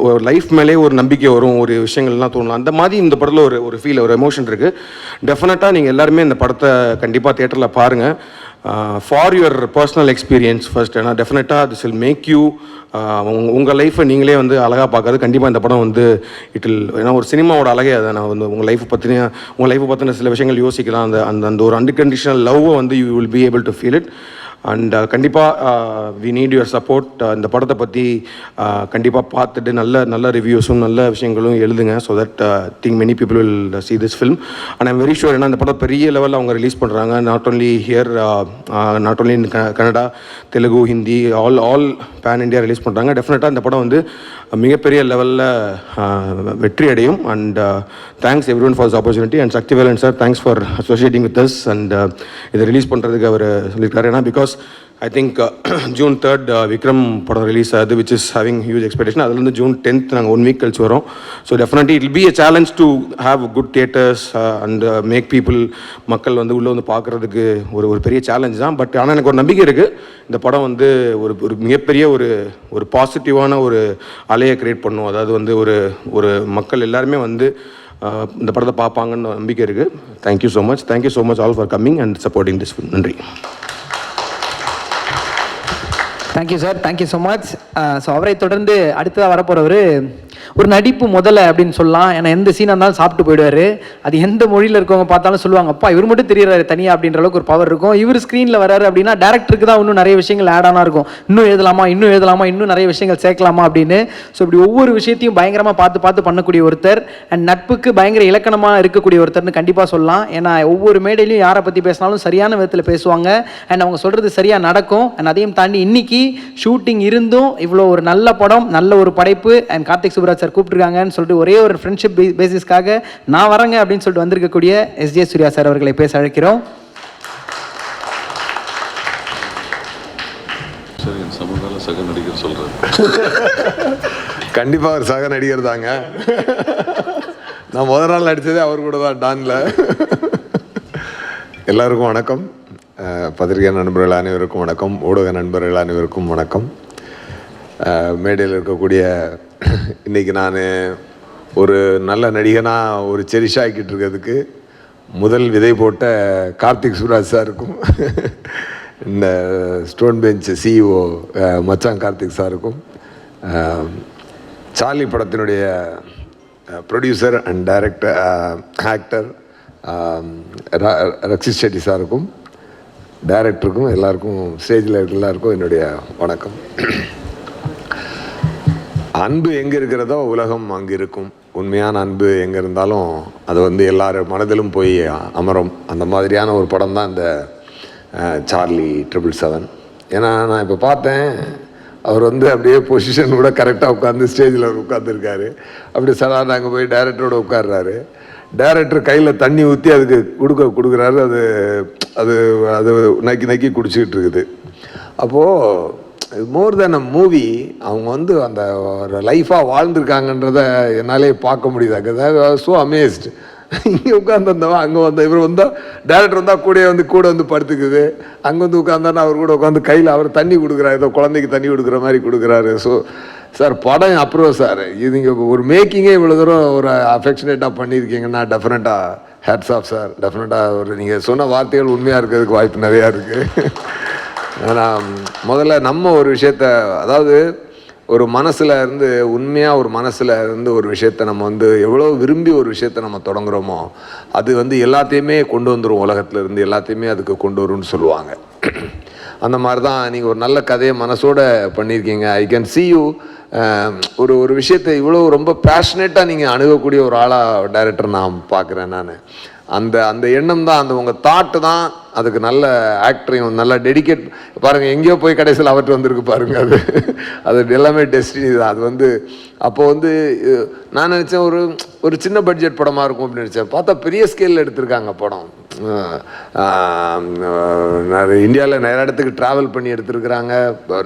ஒரு லைஃப் மேலே ஒரு நம்பிக்கை வரும், ஒரு விஷயங்கள்லாம் தோணலாம். அந்த மாதிரி இந்த படத்தில் ஒரு ஃபீல், ஒரு எமோஷன் இருக்குது. டெஃபினட்டாக நீங்கள் எல்லாருமே இந்த படத்தை கண்டிப்பாக தியேட்டரில் பாருங்கள். For your personal experience first, ஏன்னா டெஃபினட்டாக திஸ் வில் மேக் யூ உங்கள் லைஃப்பை நீங்களே வந்து அழகாக பார்க்காது. கண்டிப்பாக இந்த படம் வந்து ஏன்னா ஒரு சினிமாவோட அழகே அதை நான் வந்து உங்கள் லைஃப்பை பற்றின சில விஷயங்கள் யோசிக்கலாம். அந்த ஒரு அன்கண்டிஷனல் லவ்வை வந்து you will be able to feel it. And கண்டிப்பாக வி நீட் யுவர் சப்போர்ட். இந்த படத்தை பற்றி கண்டிப்பாக பார்த்துட்டு நல்ல ரிவ்யூஸும் நல்ல விஷயங்களும் எழுதுங்க. So that think many people will see this film. And I'm very sure, ஏன்னா இந்த படம் பெரிய லெவலில் அவங்க ரிலீஸ் பண்ணுறாங்க. Not only here, not only in Kannada, Telugu, Hindi, all pan India release பண்ணுறாங்க. டெஃபினட்டாக இந்த படம் வந்து மிகப்பெரிய லெவலில் வெற்றி அடையும். And thanks everyone for this opportunity. And Sakthivelan sir, thanks for associating with us. And இதை ரிலீஸ் பண்ணுறதுக்கு அவர் சொல்லியிருக்காரு. ஏன்னா because I think June 3rd Vikram படம் ரிலீஸ் ஆகுது, which is having huge expectation. அதுலேருந்து June 10th நாங்கள் 1 week கழிச்சு வரோம். So definitely it will be a challenge to have good theatres and make people, மக்கள் வந்து உள்ளே வந்து பார்க்குறதுக்கு ஒரு பெரிய சேலஞ்ச் தான். பட் ஆனால் எனக்கு ஒரு நம்பிக்கை இருக்குது, இந்த படம் வந்து ஒரு மிகப்பெரிய ஒரு பாசிட்டிவான ஒரு அலையை க்ரியேட் பண்ணும். அதாவது வந்து ஒரு மக்கள் எல்லாருமே வந்து இந்த படத்தை பார்ப்பாங்கன்னு நம்பிக்கை இருக்குது. Thank you so much. Thank you so much all for coming and supporting this film. நன்றி. Thank you sir, thank you so much. So அவரை தொடர்ந்து அடுத்ததாக வரப்போகிறவர் ஒரு நடிப்பு முதல்ல அப்படின்னு சொல்லலாம். ஏன்னா எந்த சீனாக இருந்தாலும் சாப்பிட்டு போயிடுவார். அது எந்த மொழியில் இருக்கவங்க பார்த்தாலும் சொல்லுவாங்க, அப்பா இவர் மட்டும் தெரியறாரு தனியாக அப்படின்ற அளவுக்கு ஒரு பவர் இருக்கும். இவர் ஸ்க்ரீனில் வராரு அப்படின்னா டேரக்டருக்கு தான் இன்னும் நிறைய விஷயங்கள் ஆட் ஆனா இருக்கும், இன்னும் எழுதலாமா, இன்னும் நிறைய விஷயங்கள் சேர்க்கலாமா அப்படின்னு. ஸோ இப்படி ஒவ்வொரு விஷயத்தையும் பயங்கரமாக பார்த்து பண்ணக்கூடிய ஒருத்தர், அண்ட் நட்புக்கு பயங்கர இலக்கணமாக இருக்கக்கூடிய ஒருத்தர்னு கண்டிப்பாக சொல்லலாம். ஏன்னா ஒவ்வொரு மேடையிலையும் யாரை பற்றி பேசினாலும் சரியான விதத்தில் பேசுவாங்க, அண்ட் அவங்க சொல்கிறது சரியாக நடக்கும். அண்ட் அதையும் தாண்டி இன்னைக்கு ஷூட்டிங் இருந்தும் இவ்வளோ ஒரு நல்ல படம், நல்ல ஒரு படைப்பு, அண்ட் கார்த்திக் சுப்ராஜ் சார் கூப்பிட்டுருக்காங்கன்னு சொல்லிட்டு ஒரே ஒரு ஃப்ரெண்ட்ஷிப் பேசிஸ்க்காக நான் வரேங்க அப்படின்னு சொல்லிட்டு வந்திருக்கக்கூடிய எஸ்ஜே சூர்யா சார் அவர்களை பேச அழைக்கிறோம். சக நடிகர் சொல்கிறேன். கண்டிப்பாக ஒரு சக நடிகர் தாங்க. நான் முதல் நாள் நடித்ததே அவர் கூட தான், டானில். எல்லாருக்கும் வணக்கம். பத்திரிகை நண்பர்கள் அனைவருக்கும் வணக்கம். ஊடக நண்பர்கள் அனைவருக்கும் வணக்கம். மேடையில் இருக்கக்கூடிய இன்றைக்கி நான் ஒரு நல்ல நடிகனாக ஒரு செரிஷ் ஆகிக்கிட்டு இருக்கிறதுக்கு முதல் விதை போட்ட கார்த்திக் சுப்ராஜ் சாருக்கும், இந்த ஸ்டோன் பெஞ்ச் சிஇஓ மச்சான் கார்த்திக் சாருக்கும், சார்லி படத்தினுடைய producer and director actor Rakshit Shetty சாருக்கும், டைரக்டருக்கும், எல்லாருக்கும் ஸ்டேஜில் எல்லாருக்கும் என்னுடைய வணக்கம். அன்பு எங்கே இருக்கிறதோ உலகம் அங்கே இருக்கும். உண்மையான அன்பு எங்கே இருந்தாலும் அது வந்து எல்லார் மனதிலும் போய் அமரும். அந்த மாதிரியான ஒரு படம் தான் இந்த சார்லி 777. ஏன்னா நான் இப்போ பார்த்தேன், அவர் வந்து அப்படியே பொசிஷன் கூட கரெக்டாக உட்காந்து ஸ்டேஜில் அவர் உட்காந்துருக்காரு. அப்படி சாதாரண அங்கே போய் டைரக்டரோட உட்கார்றாரு. டைரக்டர் கையில் தண்ணி ஊற்றி அதுக்கு கொடுக்குறாரு. அது அது அது நக்கி குடிச்சிக்கிட்டு இருக்குது. அப்போது மோர் தென் அ மூவி, அவங்க வந்து அந்த ஒரு லைஃபாக வாழ்ந்துருக்காங்கன்றத என்னாலே பார்க்க முடியுது. So amazed. இங்கே உட்காந்துருந்தவன் அங்கே இவர் வந்தால் டேரக்டர் வந்தால் கூட வந்து படுத்துக்குது. அங்கே வந்து உட்காந்தாருன்னா அவர் கூட உட்காந்து கையில் அவர் தண்ணி கொடுக்குறாரு, ஏதோ குழந்தைக்கு தண்ணி கொடுக்குற மாதிரி கொடுக்குறாரு. ஸோ சார் படம் அப்ரூவ் சார். இது நீங்கள் ஒரு மேக்கிங்கே இவ்வளோ தூரம் ஒரு அஃபெக்ஷனேட்டாக பண்ணியிருக்கீங்கன்னா டெஃபினட்டாக ஹேட்ஸ் ஆஃப் சார். டெஃபினட்டாக ஒரு நீங்கள் சொன்ன வார்த்தைகள் உண்மையாக இருக்கிறதுக்கு வாய்ப்பு நிறையா இருக்குது. ஆனால் முதல்ல நம்ம ஒரு விஷயத்த, அதாவது ஒரு மனசில் இருந்து உண்மையாக ஒரு மனசில் இருந்து ஒரு விஷயத்தை நம்ம வந்து எவ்வளோ விரும்பி ஒரு விஷயத்தை நம்ம தொடங்குகிறோமோ அது வந்து எல்லாத்தையுமே கொண்டு வந்துடும், உலகத்தில் இருந்து எல்லாத்தையுமே அதுக்கு கொண்டு வரும்னு சொல்லுவாங்க. அந்த மாதிரி தான் நீங்கள் ஒரு நல்ல கதையை மனசோடு பண்ணியிருக்கீங்க. ஐ கேன் see you ஒரு விஷயத்தை இவ்வளோ ரொம்ப பேஷனேட்டாக நீங்கள் அணுகக்கூடிய ஒரு ஆளாக டைரக்டர் நான் பார்க்குறேன். நான் அந்த எண்ணம் தான், அந்த உங்கள் தாட்டு தான் அதுக்கு நல்ல ஆக்டரையும் நல்லா டெடிகேட். பாருங்கள், எங்கேயோ போய் கடைசியில் அவர்கிட்ட வந்திருக்கு பாருங்கள். அது எல்லாமே டெஸ்டினி தான். அது வந்து அப்போது வந்து நான் நினச்சேன் ஒரு சின்ன பட்ஜெட் படமாக இருக்கும் அப்படின்னு நினச்சேன். பார்த்தா பெரிய ஸ்கேலில் எடுத்திருக்காங்க படம். இந்தியாவில் நிறைய இடத்துக்கு ட்ராவல் பண்ணி எடுத்துருக்குறாங்க,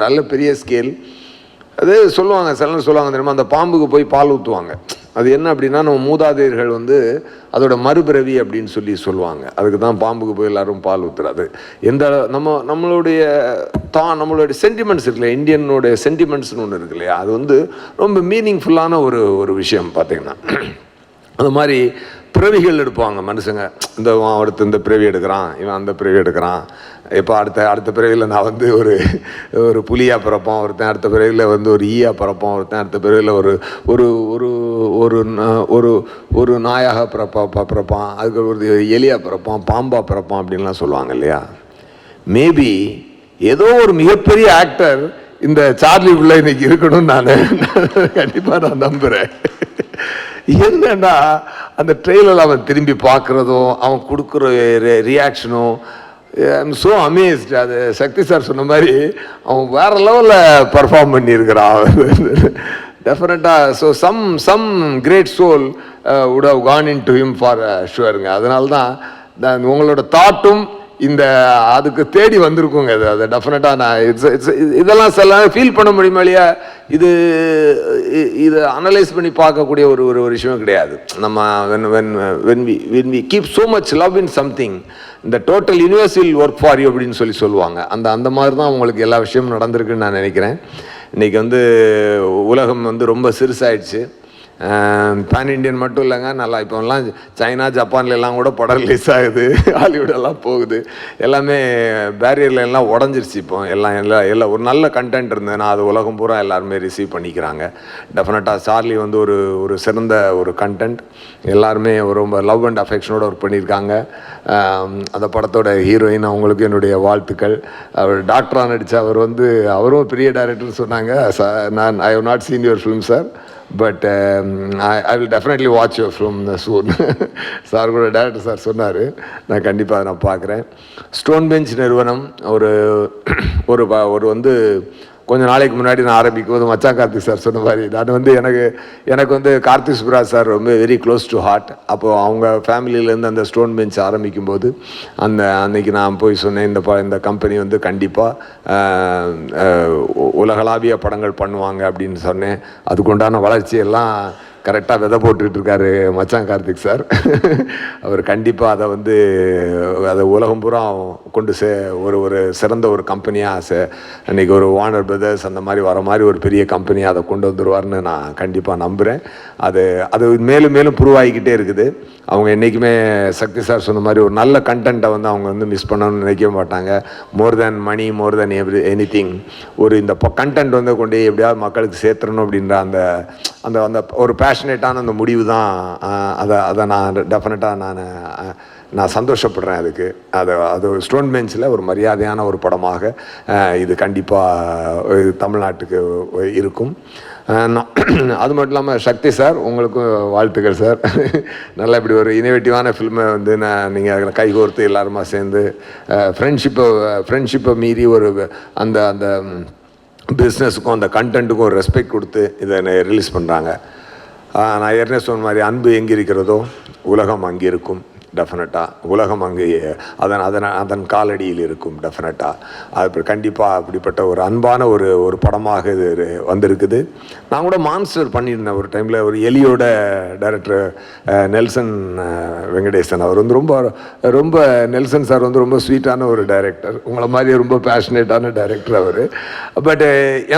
நல்ல பெரிய ஸ்கேல். அது சொல்லுவாங்க, சிலர் சொல்லுவாங்க தெரியுமா, அந்த பாம்புக்கு போய் பால் ஊற்றுவாங்க. அது என்ன அப்படின்னா, நம்ம மூதாதையர்கள் வந்து அதோட மறுபிறவி அப்படின்னு சொல்லுவாங்க. அதுக்கு தான் பாம்புக்கு போய் எல்லாரும் பால் ஊற்றுறாது. நம்மளுடைய சென்டிமெண்ட்ஸ் இருக்குல்ல, இந்தியனுடைய சென்டிமெண்ட்ஸ்னு ஒன்று இருக்கு இல்லையா, அது வந்து ரொம்ப மீனிங்ஃபுல்லான ஒரு விஷயம் பார்த்தீங்கன்னா. அது மாதிரி பிறவிகள் எடுப்பாங்க மனுஷங்க. அடுத்து இந்த பிறவி எடுக்கிறான், இவன் அந்த பிறவி எடுக்கிறான். இப்போ அடுத்த பிறவியில் நான் வந்து ஒரு புலியாக பிறப்பான், ஒருத்தன் அடுத்த பிறவியில் வந்து ஒரு ஈயாக பிறப்பான், ஒருத்தன் அடுத்த பிறவியில் ஒரு நாயாக பிறப்பான், அதுக்கு ஒரு எலியாக பிறப்பான், பாம்பாக பிறப்பான் அப்படின்லாம் சொல்லுவாங்க இல்லையா. மேபி ஏதோ ஒரு மிகப்பெரிய ஆக்டர் இந்த சார்லிக்குள்ளே இன்னைக்கு இருக்கணும்னு நான் கண்டிப்பாக நான் நம்புகிறேன். என்னன்னா, அந்த ட்ரெயிலரில் அவன் திரும்பி பார்க்குறதும் அவன் கொடுக்குற ரியாக்ஷனும் ஐம் ஸோ அமேஸ்ட். அது சக்தி சார் சொன்ன மாதிரி அவன் வேறு லெவலில் பர்ஃபார்ம் பண்ணியிருக்கிறான் டெஃபினட்டாக. So some great soul would have gone in to him for ஷுவருங்க. அதனால தான் உங்களோட தாட்டும் அதுக்கு தேடி வந்திருக்குங்க. அது டெஃபினட்டாக நான் இதெல்லாம் சில ஃபீல் பண்ண முடியுமா இல்லையா, இது அனலைஸ் பண்ணி பார்க்கக்கூடிய ஒரு விஷயம் கிடையாது. நம்ம when we keep so much love in something, the total universe will work for you அப்படின்னு சொல்லுவாங்க. அந்த மாதிரி தான் உங்களுக்கு எல்லா விஷயமும் நடந்திருக்குன்னு நான் நினைக்கிறேன். இன்றைக்கி வந்து உலகம் வந்து ரொம்ப சிறுசாயிடுச்சு. பேன் இண்டியன் மட்டும் இல்லைங்க, நல்லா இப்போலாம் சைனா ஜப்பான்லாம் கூட படம் ரிலீஸ் ஆகுது, ஹாலிவுட்டெல்லாம் போகுது. எல்லாமே பேரியரில் எல்லாம் உடஞ்சிருச்சு. இப்போ எல்லாம் ஒரு நல்ல கண்டென்ட் இருந்ததுன்னா அது உலகம் பூரா எல்லாருமே ரிசீவ் பண்ணிக்கிறாங்க. டெஃபினட்டாக சார்லி வந்து ஒரு சிறந்த ஒரு கண்டென்ட். எல்லாருமே ரொம்ப லவ் அண்ட் அஃபெக்ஷனோட ஒர்க் பண்ணியிருக்காங்க. அந்த படத்தோட ஹீரோயின் அவங்களுக்கு என்னுடைய வாழ்த்துக்கள். அவர் டாக்டராக நடித்த அவரும் பெரிய டைரக்டர்னு சொன்னாங்க. I have not seen your film sir, but I will definitely watch your film soon. Sir கூட டேரக்டர் சார் சொன்னார், நான் கண்டிப்பாக நான் பார்க்குறேன். ஸ்டோன் பெஞ்ச் நிறுவனம் ஒரு வந்து கொஞ்ச நாளைக்கு முன்னாடி நான் ஆரம்பிக்கும் போது மச்சான் கார்த்திக் சார் சொன்ன மாதிரி நான் வந்து எனக்கு வந்து கார்த்திக் சுப்ராஜ் சார் ரொம்ப வெரி க்ளோஸ் டு ஹார்ட். அப்போது அவங்க ஃபேமிலியிலேருந்து அந்த ஸ்டோன் பெஞ்ச் ஆரம்பிக்கும் போது அன்னைக்கு நான் போய் சொன்னேன், இந்த கம்பெனி வந்து கண்டிப்பாக உலகளாவிய படங்கள் பண்ணுவாங்க அப்படின்னு சொன்னேன். அதுக்குண்டான வளர்ச்சியெல்லாம் கரெக்டாக விதை போட்டுக்கிட்டு இருக்காரு மச்சான் கார்த்திக் சார். அவர் கண்டிப்பாக அதை உலகம் பூரா கொண்டு ஒரு சிறந்த ஒரு கம்பெனியாக அன்றைக்கி ஒரு வார்னர் பிரதர்ஸ் அந்த மாதிரி வர மாதிரி ஒரு பெரிய கம்பெனியாக அதை கொண்டு வந்துடுவார்னு நான் கண்டிப்பாக நம்புகிறேன். அது மேலும் மேலும் ப்ரூவ் ஆகிக்கிட்டே இருக்குது. அவங்க என்றைக்குமே சக்தி சார் சொன்ன மாதிரி ஒரு நல்ல கண்டென்ட்டை வந்து அவங்க வந்து மிஸ் பண்ணணும்னு நினைக்கவே மாட்டாங்க. மோர் தேன் மணி, மோர் தேன் எனிதிங், இந்த கண்டென்ட் வந்து கொண்டு எப்படியாவது மக்களுக்கு சேர்த்துடணும் அப்படின்ற அந்த ஒரு பேஷனேட்டான அந்த முடிவு தான். அதை நான் டெஃபினட்டாக நான் சந்தோஷப்படுறேன். அது ஸ்டோன் பெஞ்சில் ஒரு மரியாதையான ஒரு படமாக இது கண்டிப்பாக தமிழ்நாட்டுக்கு இருக்கும். அது மட்டும் இல்லாமல் சக்தி சார் உங்களுக்கும் வாழ்த்துக்கள் சார். நல்லா இப்படி ஒரு இனோவேட்டிவான ஃபில்மை வந்து நீங்கள் கைகோர்த்து எல்லாருமா சேர்ந்து ஃப்ரெண்ட்ஷிப்பை மீறி அந்த பிஸ்னஸுக்கும் அந்த கண்டென்ட்டுக்கும் ஒரு ரெஸ்பெக்ட் கொடுத்து இதை ரிலீஸ் பண்ணுறாங்க. நான் ஏற்கனவே சொன்ன மாதிரி அன்பு எங்கே இருக்கிறதோ உலகம் அங்கே இருக்கும். டெஃபினட்டாக உலகம் அங்கே அதன் காலடியில் இருக்கும். டெஃபினட்டாக அது கண்டிப்பாக அப்படிப்பட்ட ஒரு அன்பான ஒரு படமாக இது வந்திருக்குது. நான் கூட மான்ஸ்டர் பண்ணியிருந்தேன் ஒரு டைமில். ஒரு எலியோட டைரக்டர் நெல்சன் வெங்கடேசன், அவர் வந்து ரொம்ப நெல்சன் சார் வந்து ரொம்ப ஸ்வீட்டான ஒரு டைரக்டர், உங்களை மாதிரி ரொம்ப பேஷனேட்டான டைரக்டர் அவர். பட்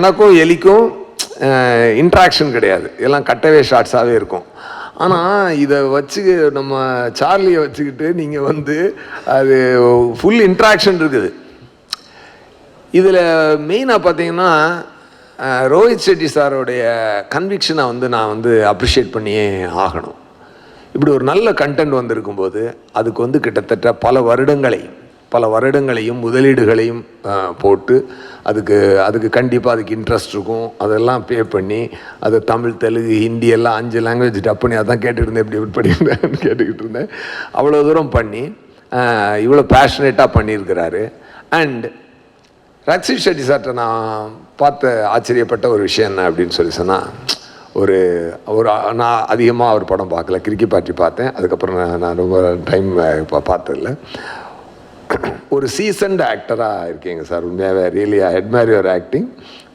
எனக்கும் எலிக்கும் இன்ட்ராக்ஷன் கிடையாது, எல்லாம் கட்டவே ஷார்ட்ஸாகவே இருக்கும். ஆனால் இதை வச்சு நம்ம சார்லியை வச்சுக்கிட்டு நீங்கள் வந்து அது ஃபுல் இன்ட்ராக்ஷன் இருக்குது. இதில் மெயினாக பார்த்தீங்கன்னா ரோஹித் ஷெட்டி சாரோடைய கன்விக்ஷனை வந்து நான் வந்து அப்ரிஷியேட் பண்ணியே ஆகணும். இப்படி ஒரு நல்ல கண்டென்ட் வந்திருக்கும்போது அதுக்கு வந்து கிட்டத்தட்ட பல வருடங்களையும் முதலீடுகளையும் போட்டு அதுக்கு கண்டிப்பாக அதுக்கு இன்ட்ரெஸ்ட் இருக்கும். அதெல்லாம் பே பண்ணி அது தமிழ், தெலுங்கு, ஹிந்தி எல்லாம் 5 லாங்குவேஜ் டப் பண்ணி அதான் கேட்டுக்கிட்டு இருந்தேன், எப்படி படிக்கிறேன்னு கேட்டுக்கிட்டு இருந்தேன். அவ்வளோ தூரம் பண்ணி இவ்வளோ பேஷனேட்டாக பண்ணியிருக்கிறாரு. அண்ட் ரக்ஷித் ஷெட்டி சார்கிட்ட நான் பார்த்த ஆச்சரியப்பட்ட ஒரு விஷயம் என்ன அப்படின்னு சொன்னால், நான் அதிகமாக அவர் படம் பார்க்கல, கிரிக்கி பார்ட்டி பார்த்தேன். அதுக்கப்புறம் நான் ரொம்ப டைம் பார்த்ததில்ல. ஒரு சீசன்டு ஆக்டராக இருக்கீங்க சார், உண்மையாகவே really I admire your acting.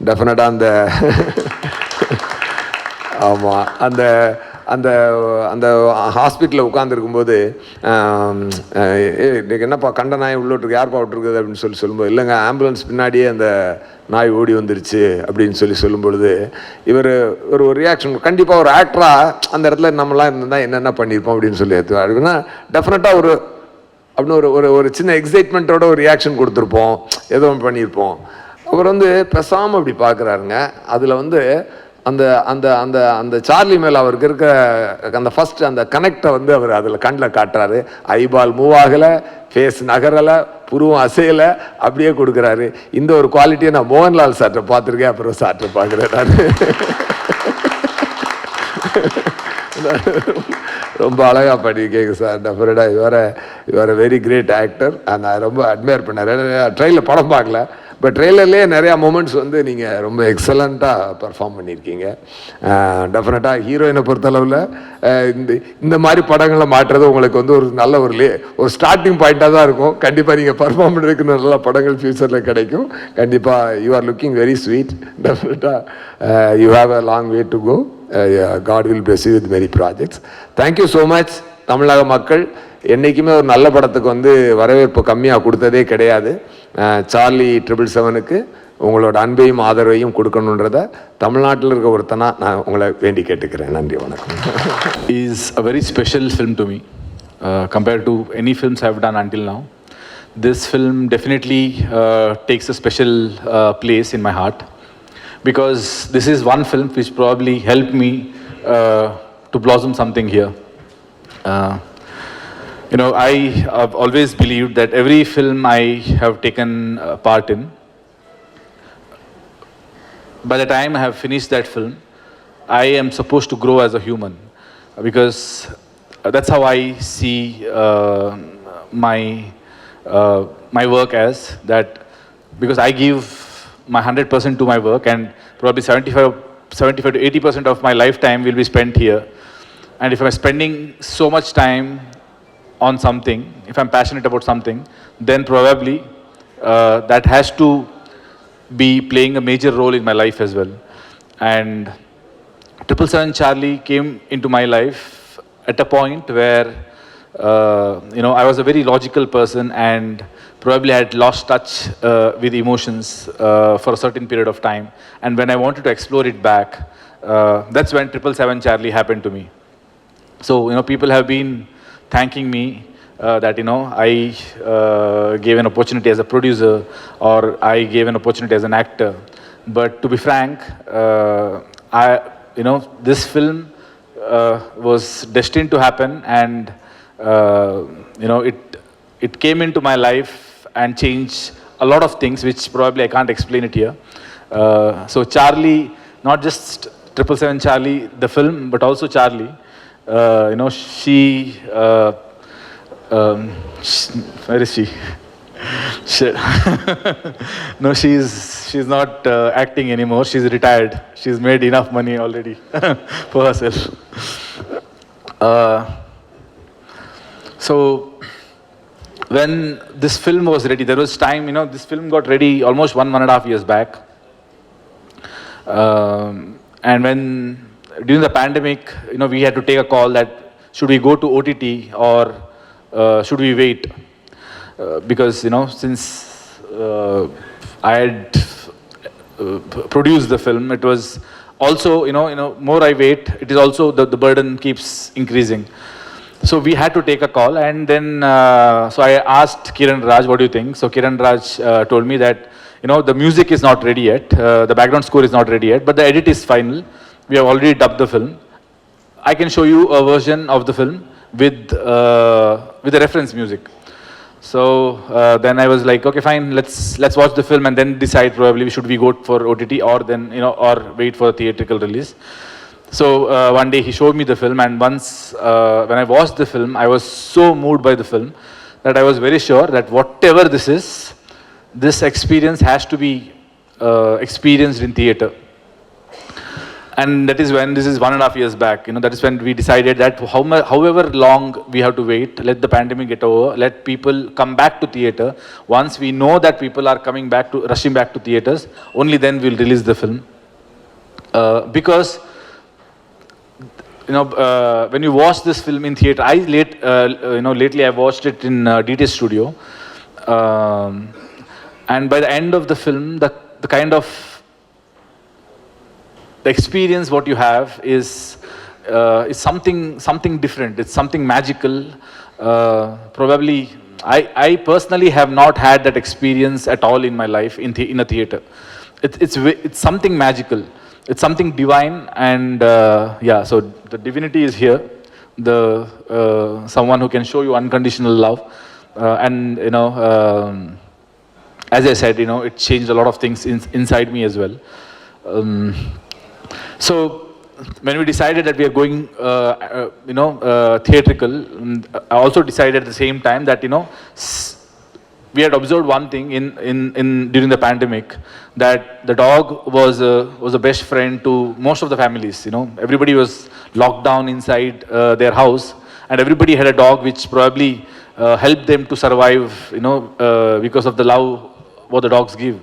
டெஃபினட்டாக ஆமாம் அந்த அந்த அந்த ஹாஸ்பிட்டலில் உட்காந்துருக்கும்போது இன்றைக்கி என்னப்பா கண்ட நாய் உள்ளோட்டுருக்கு, யார்ப்பா விட்டுருக்குது அப்படின்னு சொல்லும்போது, இல்லைங்க ஆம்புலன்ஸ் பின்னாடியே அந்த நாய் ஓடி வந்துருச்சு அப்படின்னு சொல்லும்பொழுது இவர் ஒரு ரியாக்ஷன், கண்டிப்பாக ஒரு ஆக்டராக அந்த இடத்துல நம்மளாம் இருந்தால் என்னென்ன பண்ணியிருப்போம் அப்படின்னு சொல்லி அப்படின்னா டெஃபினட்டாக அப்படின்னு ஒரு சின்ன எக்ஸைட்மெண்ட்டோட ஒரு ரியாக்ஷன் கொடுத்துருப்போம், ஏதோ ஒன்று பண்ணியிருப்போம். அவர் வந்து பேசாமல் அப்படி பார்க்குறாருங்க. அதில் வந்து அந்த அந்த அந்த அந்த சார்லி மேலே அவருக்கு இருக்க அந்த ஃபஸ்ட் அந்த கனெக்டை வந்து அவர் அதில் கண்ணில் காட்டுறாரு. ஐபால் மூவ் ஆகலை, ஃபேஸ் நகரலை, புருவம் அசையலை, அப்படியே கொடுக்குறாரு. இந்த ஒரு குவாலிட்டியை நான் மோகன்லால் சார்கிட்ட பார்த்துருக்கேன், அப்புறம் சார்கிட்ட பார்க்குறேன் நான். ரொம்ப அழகாக பண்ணியிருக்கேங்க சார். டெஃபினட்டாக யுவர் வெரி கிரேட் ஆக்டர். நான் ரொம்ப அட்மையர் பண்ணேன். ட்ரெயிலில் படம் பார்க்கல, பட் ட்ரெய்லர்லேயே நிறையா மூமெண்ட்ஸ் வந்து நீங்கள் ரொம்ப எக்ஸலண்ட்டாக பர்ஃபார்ம் பண்ணியிருக்கீங்க. டெஃபினட்டாக ஹீரோயினை பொறுத்தளவில் இந்த மாதிரி படங்களை மாற்றுறது உங்களுக்கு வந்து ஒரு நல்ல ஒரு ஸ்டார்டிங் பாயிண்ட்டாக தான் இருக்கும். கண்டிப்பாக நீங்கள் பர்ஃபார்ம் பண்ணுறதுக்கு நல்ல படங்கள் ஃப்யூச்சரில் கிடைக்கும். கண்டிப்பாக you are looking very sweet. டெஃபினட்டாக you have a long way to go. God will bless you with many projects. Thank you so much. தமிழக மக்கள் என்றைக்குமே ஒரு நல்ல படத்துக்கு வந்து வரவேற்பு கம்மியாக கொடுத்ததே கிடையாது. சார்லி 777க்கு உங்களோட அன்பையும் ஆதரவையும் கொடுக்கணுன்றதை தமிழ்நாட்டில் இருக்க ஒருத்தனா நான் உங்களை வேண்டி கேட்டுக்கிறேன். நன்றி, வணக்கம். Is a very special film to me compared to any films I've done until now. This film definitely takes a special place in my heart, because this is one film which probably helped me to blossom something here. I have always believed that every film I have taken part in, by the time I have finished that film, I am supposed to grow as a human, because that's how I see my work as that, because I give my 100% to my work, and probably 75 to 80% of my lifetime will be spent here. And if I'm spending so much time on something, if I'm passionate about something, then probably that has to be playing a major role in my life as well. And 777 Charlie came into my life at a point where I was a very logical person, and probably I had lost touch with emotions for a certain period of time. And when I wanted to explore it back, that's when 777 Charlie happened to me. So, people have been thanking me that, I gave an opportunity as a producer, or I gave an opportunity as an actor. But to be frank, this film was destined to happen, and, it came into my life and changed a lot of things, which probably I can't explain it here. So Charlie, not just 777 Charlie, the film, but also Charlie, she, where is she? No, she's not acting anymore. She's retired. She's made enough money already for herself. So when this film was ready, there was time, this film got ready almost 1.5 years back. And when during the pandemic, we had to take a call that should we go to OTT or should we wait? Because, since I had produced the film, it was also, more I wait, it is also the burden keeps increasing. So we had to take a call, and then so I asked Kiranraj, what do you think? So Kiranraj told me that the music is not ready yet, the background score is not ready yet, but the edit is final. We have already dubbed the film. I can show you a version of the film with the reference music. So then I was like, okay, fine, let's watch the film and then decide probably should we go for OTT or then or wait for a theatrical release. So one day he showed me the film, and once when I watched the film, I was so moved by the film that I was very sure that whatever this is, this experience has to be experienced in theater. And that is when, this is 1.5 years back, that is when we decided that however long we have to wait, let the pandemic get over, let people come back to theater. Once we know that people are rushing back to theaters, only then we'll release the film. Because when you watch this film in theater, lately I watched it in DT Studio, and by the end of the film, the kind of the experience what you have is something different. It's something magical. Probably, I personally have not had that experience at all in my life in a theater. It's something magical. It's something divine, and yeah. So the divinity is here. Someone who can show you unconditional love, and as I said, it changed a lot of things inside me as well. So when we decided that we are going, theatrical, I also decided at the same time that we had observed one thing during the pandemic, that the dog was a best friend to most of the families. Everybody was locked down inside their house, and everybody had a dog which probably helped them to survive. Because of the love what the dogs give.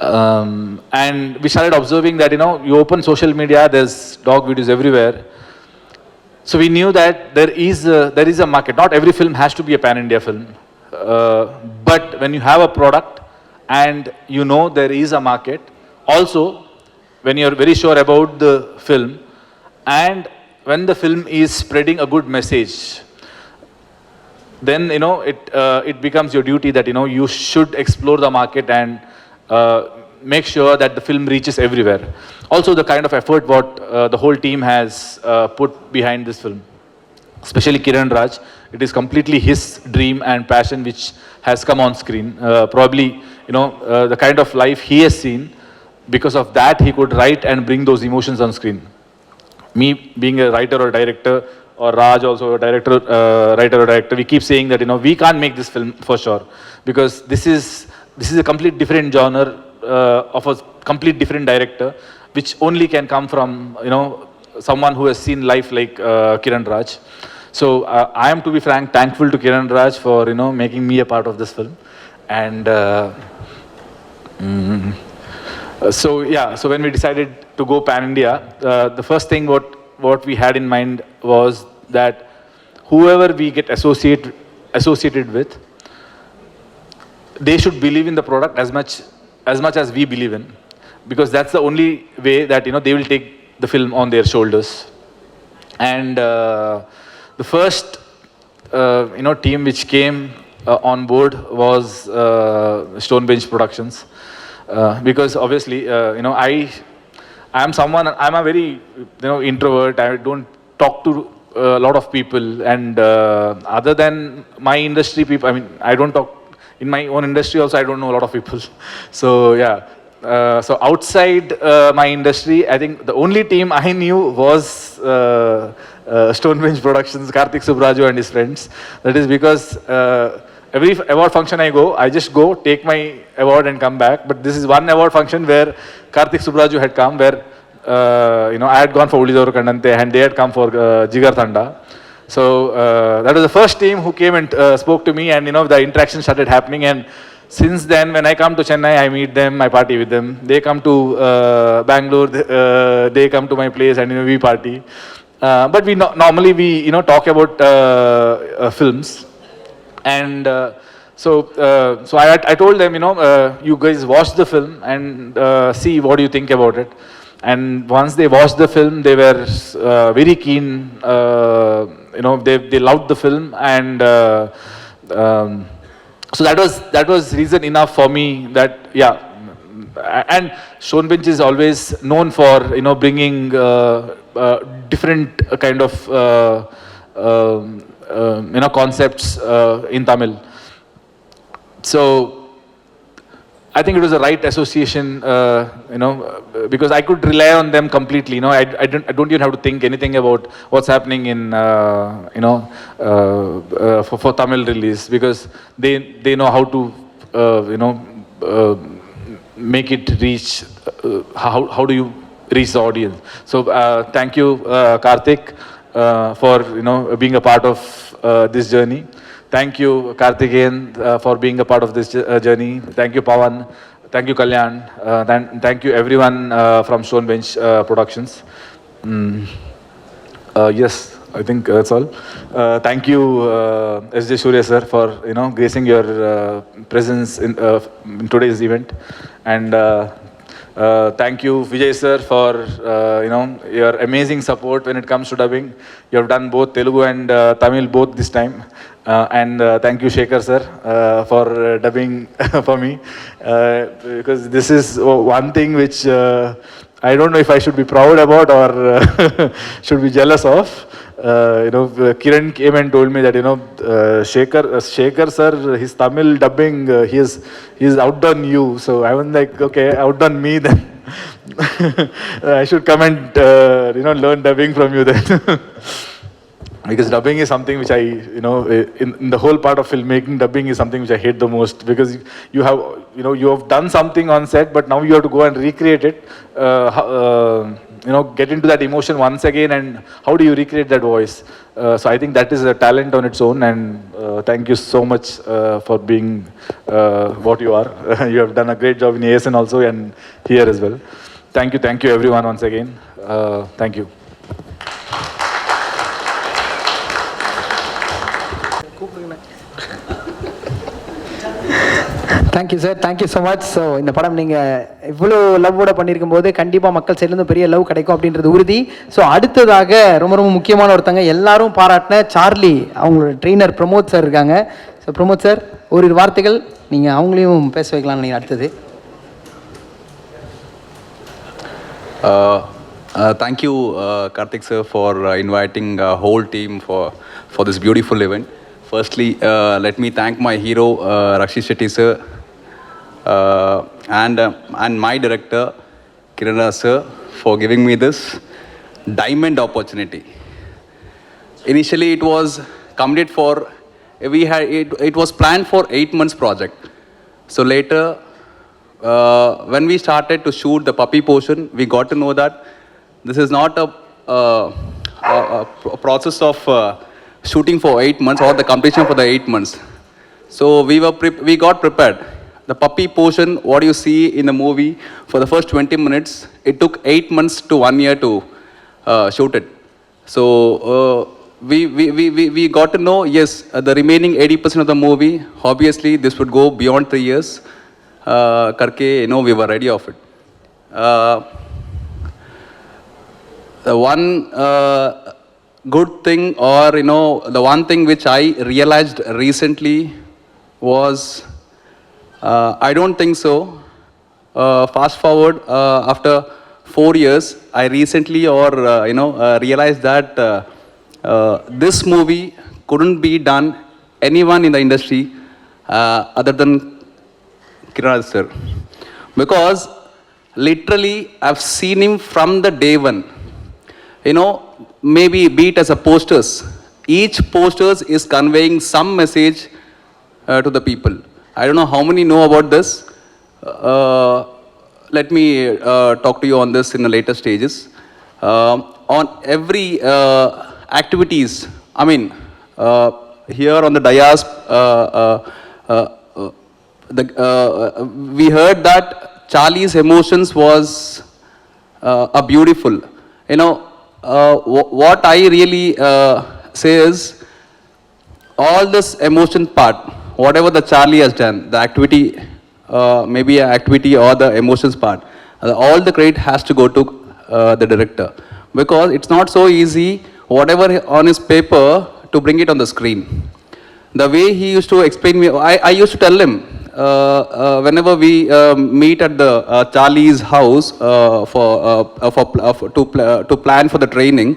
And we started observing that, you open social media, there's dog videos everywhere. So we knew that there is a market. Not every film has to be a pan-India film. But when you have a product and there is a market, also when you're very sure about the film and when the film is spreading a good message, then it becomes your duty that you should explore the market and make sure that the film reaches everywhere. Also, the kind of effort what the whole team has put behind this film, especially Kiranraj, it is completely his dream and passion which has come on screen. Probably, the kind of life he has seen, because of that he could write and bring those emotions on screen. Me being a writer or director, or Raj also a writer or director, we keep saying that we can't make this film for sure, because this is a complete different genre of a complete different director, which only can come from someone who has seen life like Kiranraj. So I am, to be frank, thankful to Kiranraj for making me a part of this film. And so yeah, so when we decided to go pan-India, the first thing what we had in mind was that whoever we get associated with, they should believe in the product as much as we believe in, because that's the only way that they will take the film on their shoulders. And the first team which came on board was Stonebench Productions, because obviously I'm a very introvert. I don't talk to a lot of people, and other than my industry people, I don't talk. In my own industry also, I don't know a lot of people. So yeah, so outside my industry, I think the only team I knew was Stonebench Productions, Karthik Subraju and his friends. That is because every award function I go, I just go, take my award and come back. But this is one award function where Karthik Subraju had come, where I had gone for Ulidaru Kandante and they had come for Jigar Thanda. So that was the first team who came and spoke to me, and the interaction started happening. And since then, when I come to Chennai, I meet them, I party with them. They come to Bangalore, they come to my place, and we party. But we normally we talk about films, and so I told them, you guys watch the film and see what do you think about it. And once they watched the film, they were very keen. They loved the film, and so that was reason enough for me that yeah. And Stonebench is always known for bringing different kind of concepts in Tamil. So I think it was the right association, because I could rely on them completely. I don't even have to think anything about what's happening in for Tamil release, because they know how to make it reach. How do you reach the audience? So thank you, Karthik, for being a part of this journey. Thank you, Karthikeyan, for being a part of this journey. Thank you, Pawan. Thank you, Kalyan. Thank you, everyone from Stonebench Productions. Yes, I think that's all. Thank you, S.J. Surya sir, for gracing your presence in today's event, and thank you, Vijay sir, for your amazing support when it comes to dubbing. You have done both Telugu and Tamil both this time. And thank you, Shekhar sir, for dubbing for me, because this is one thing which I don't know if I should be proud about or should be jealous of. Kiran came and told me that Shekhar sir, his Tamil dubbing, he's outdone you. So I was like, okay, outdone me then. I should come and learn dubbing from you then. Because dubbing is something which I, in the whole part of filmmaking, dubbing is something which I hate the most, because you have done something on set, but now you have to go and recreate it, get into that emotion once again, and how do you recreate that voice? So I think that is a talent on its own, and thank you so much for being what you are. You have done a great job in ASN also, and here as well. Thank you everyone once again. Thank you. Thank you sir, thank you so much. So இந்த படம் நீங்கள் இவ்வளோ லவ்வோட பண்ணியிருக்கும் போது கண்டிப்பாக மக்கள் சைட்லேருந்து பெரிய love கிடைக்கும் அப்படின்றது உறுதி. ஸோ அடுத்ததாக ரொம்ப ரொம்ப முக்கியமான ஒருத்தங்க எல்லாரும் பாராட்டின சார்லி அவங்களோட ட்ரெயினர் பிரமோத் சார் இருக்காங்க. ஸோ பிரமோத் சார், ஒரு வார்த்தைகள் நீங்கள் அவங்களையும் பேச வைக்கலாம்னு நீங்கள் அடுத்தது. Thank you, Karthik sir, for inviting a whole team for this beautiful event. Firstly, let me thank my hero, Rakshit Shetty sir, and my director, Kiranraj sir, for giving me this diamond opportunity. Initially, it was committed for, it was planned for 8 months project. So later, when we started to shoot the puppy portion, we got to know that this is not a process of shooting for 8 months or the completion for the 8 months. So we got prepared. The puppy portion, what you see in the movie, for the first 20 minutes, it took 8 months to 1 year to shoot it. So we got to know, yes, the remaining 80% of the movie, obviously this would go beyond 3 years. Karke, we were ready of it. The one good thing, or the one thing which I realized recently was, I don't think so. Fast forward after 4 years, I recently realized that this movie couldn't be done anyone in the industry other than Kiranraj sir, because literally I've seen him from the day one. Maybe be it as a posters. Each posters is conveying some message to the people. I don't know how many know about this. Let me talk to you on this in the later stages. On every activities, I mean, here on the dais, we heard that Charlie's emotions was a beautiful. What I really say is, all this emotion part, whatever the Charlie has done, the activity, maybe an activity or the emotions part, all the credit has to go to the director, because it's not so easy, whatever on his paper, to bring it on the screen. The way he used to explain me, I used to tell him, whenever we meet at the Charlie's house to plan for the training,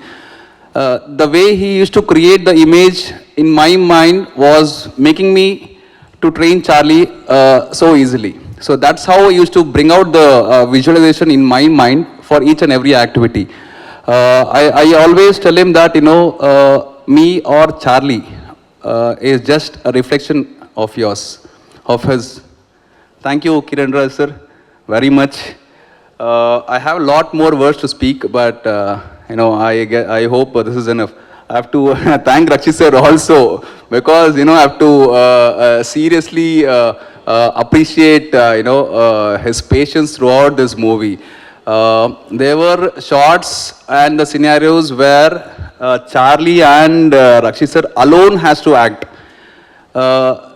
the way he used to create the image in my mind was making me to train Charlie so easily. So that's how I used to bring out the visualization in my mind for each and every activity. I always tell him that, me or Charlie is just a reflection of yours, of his. Thank you, Kiranraj sir, very much. I have a lot more words to speak, but I hope this is enough. I have to thank Rakshit sir also, because I have to seriously appreciate his patience throughout this movie. There were shots and the scenarios where Charlie and Rakshit sir alone has to act.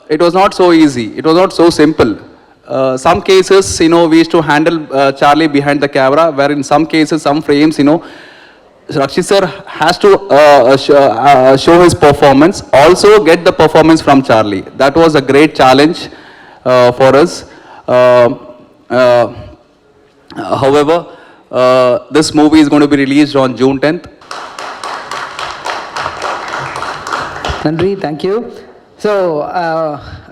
It was not so easy. It was not so simple. Some cases, we used to handle Charlie behind the camera, where in some cases, some frames, Rakshit sir has to show his performance, also get the performance from Charlie. That was a great challenge for us. However, this movie is going to be released on June 10th. நன்றி, thank you. So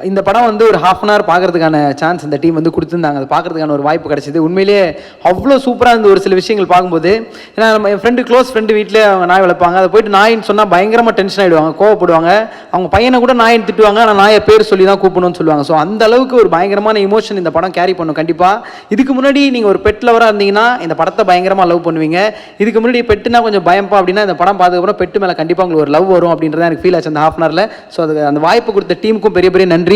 இந்த படம் வந்து ஒரு ½ an hour பார்க்கறதுக்கான chance இந்த team வந்து கொடுத்துருந்தாங்க. அது பார்க்கறதுக்கான ஒரு வாய்ப்பு கிடச்சிது. உண்மையிலேயே அவ்வளோ சூப்பராக இருந்த ஒரு சில விஷயங்கள் பார்க்கும்போது, ஏன்னா நம்ம என் ஃப்ரெண்டு, க்ளோஸ் ஃப்ரெண்டு வீட்டில் அவங்க நாய் வளர்ப்பாங்க. அதை போயிட்டு நாயின்னு சொன்னால் பயங்கரமாக டென்ஷன் ஆகிடுவாங்க, கோவப்படுவாங்க. அவங்க பையனை கூட நாயின்னு திட்டுவாங்க, ஆனால் நாயை பேர் சொல்லி தான் கூப்பிடணும்னு சொல்லுவாங்க. ஸோ அந்த அளவுக்கு ஒரு பயங்கரமான இமோஷன் இந்த படம் கேரி பண்ணும் கண்டிப்பாக. இதுக்கு முன்னாடி நீங்கள் ஒரு பெட் லவராக இருந்தீங்கன்னா இந்த படத்தை பயங்கரமாக லவ் பண்ணுவீங்க. இதுக்கு முன்னாடி பெட்டுனா கொஞ்சம் பயம்பா அப்படின்னா இந்த படம் பார்த்ததுக்கப்புறம் பெட்டு மேலே கண்டிப்பாக உங்களுக்கு ஒரு லவ் வரும் அப்படின்றத எனக்கு ஃபீல் ஆச்சு அந்த ½ அன் ஹவரில். ஸோ அது அந்த வாய்ப்பு கொடுத்த டீமுக்கும் பெரிய பெரிய நன்றி.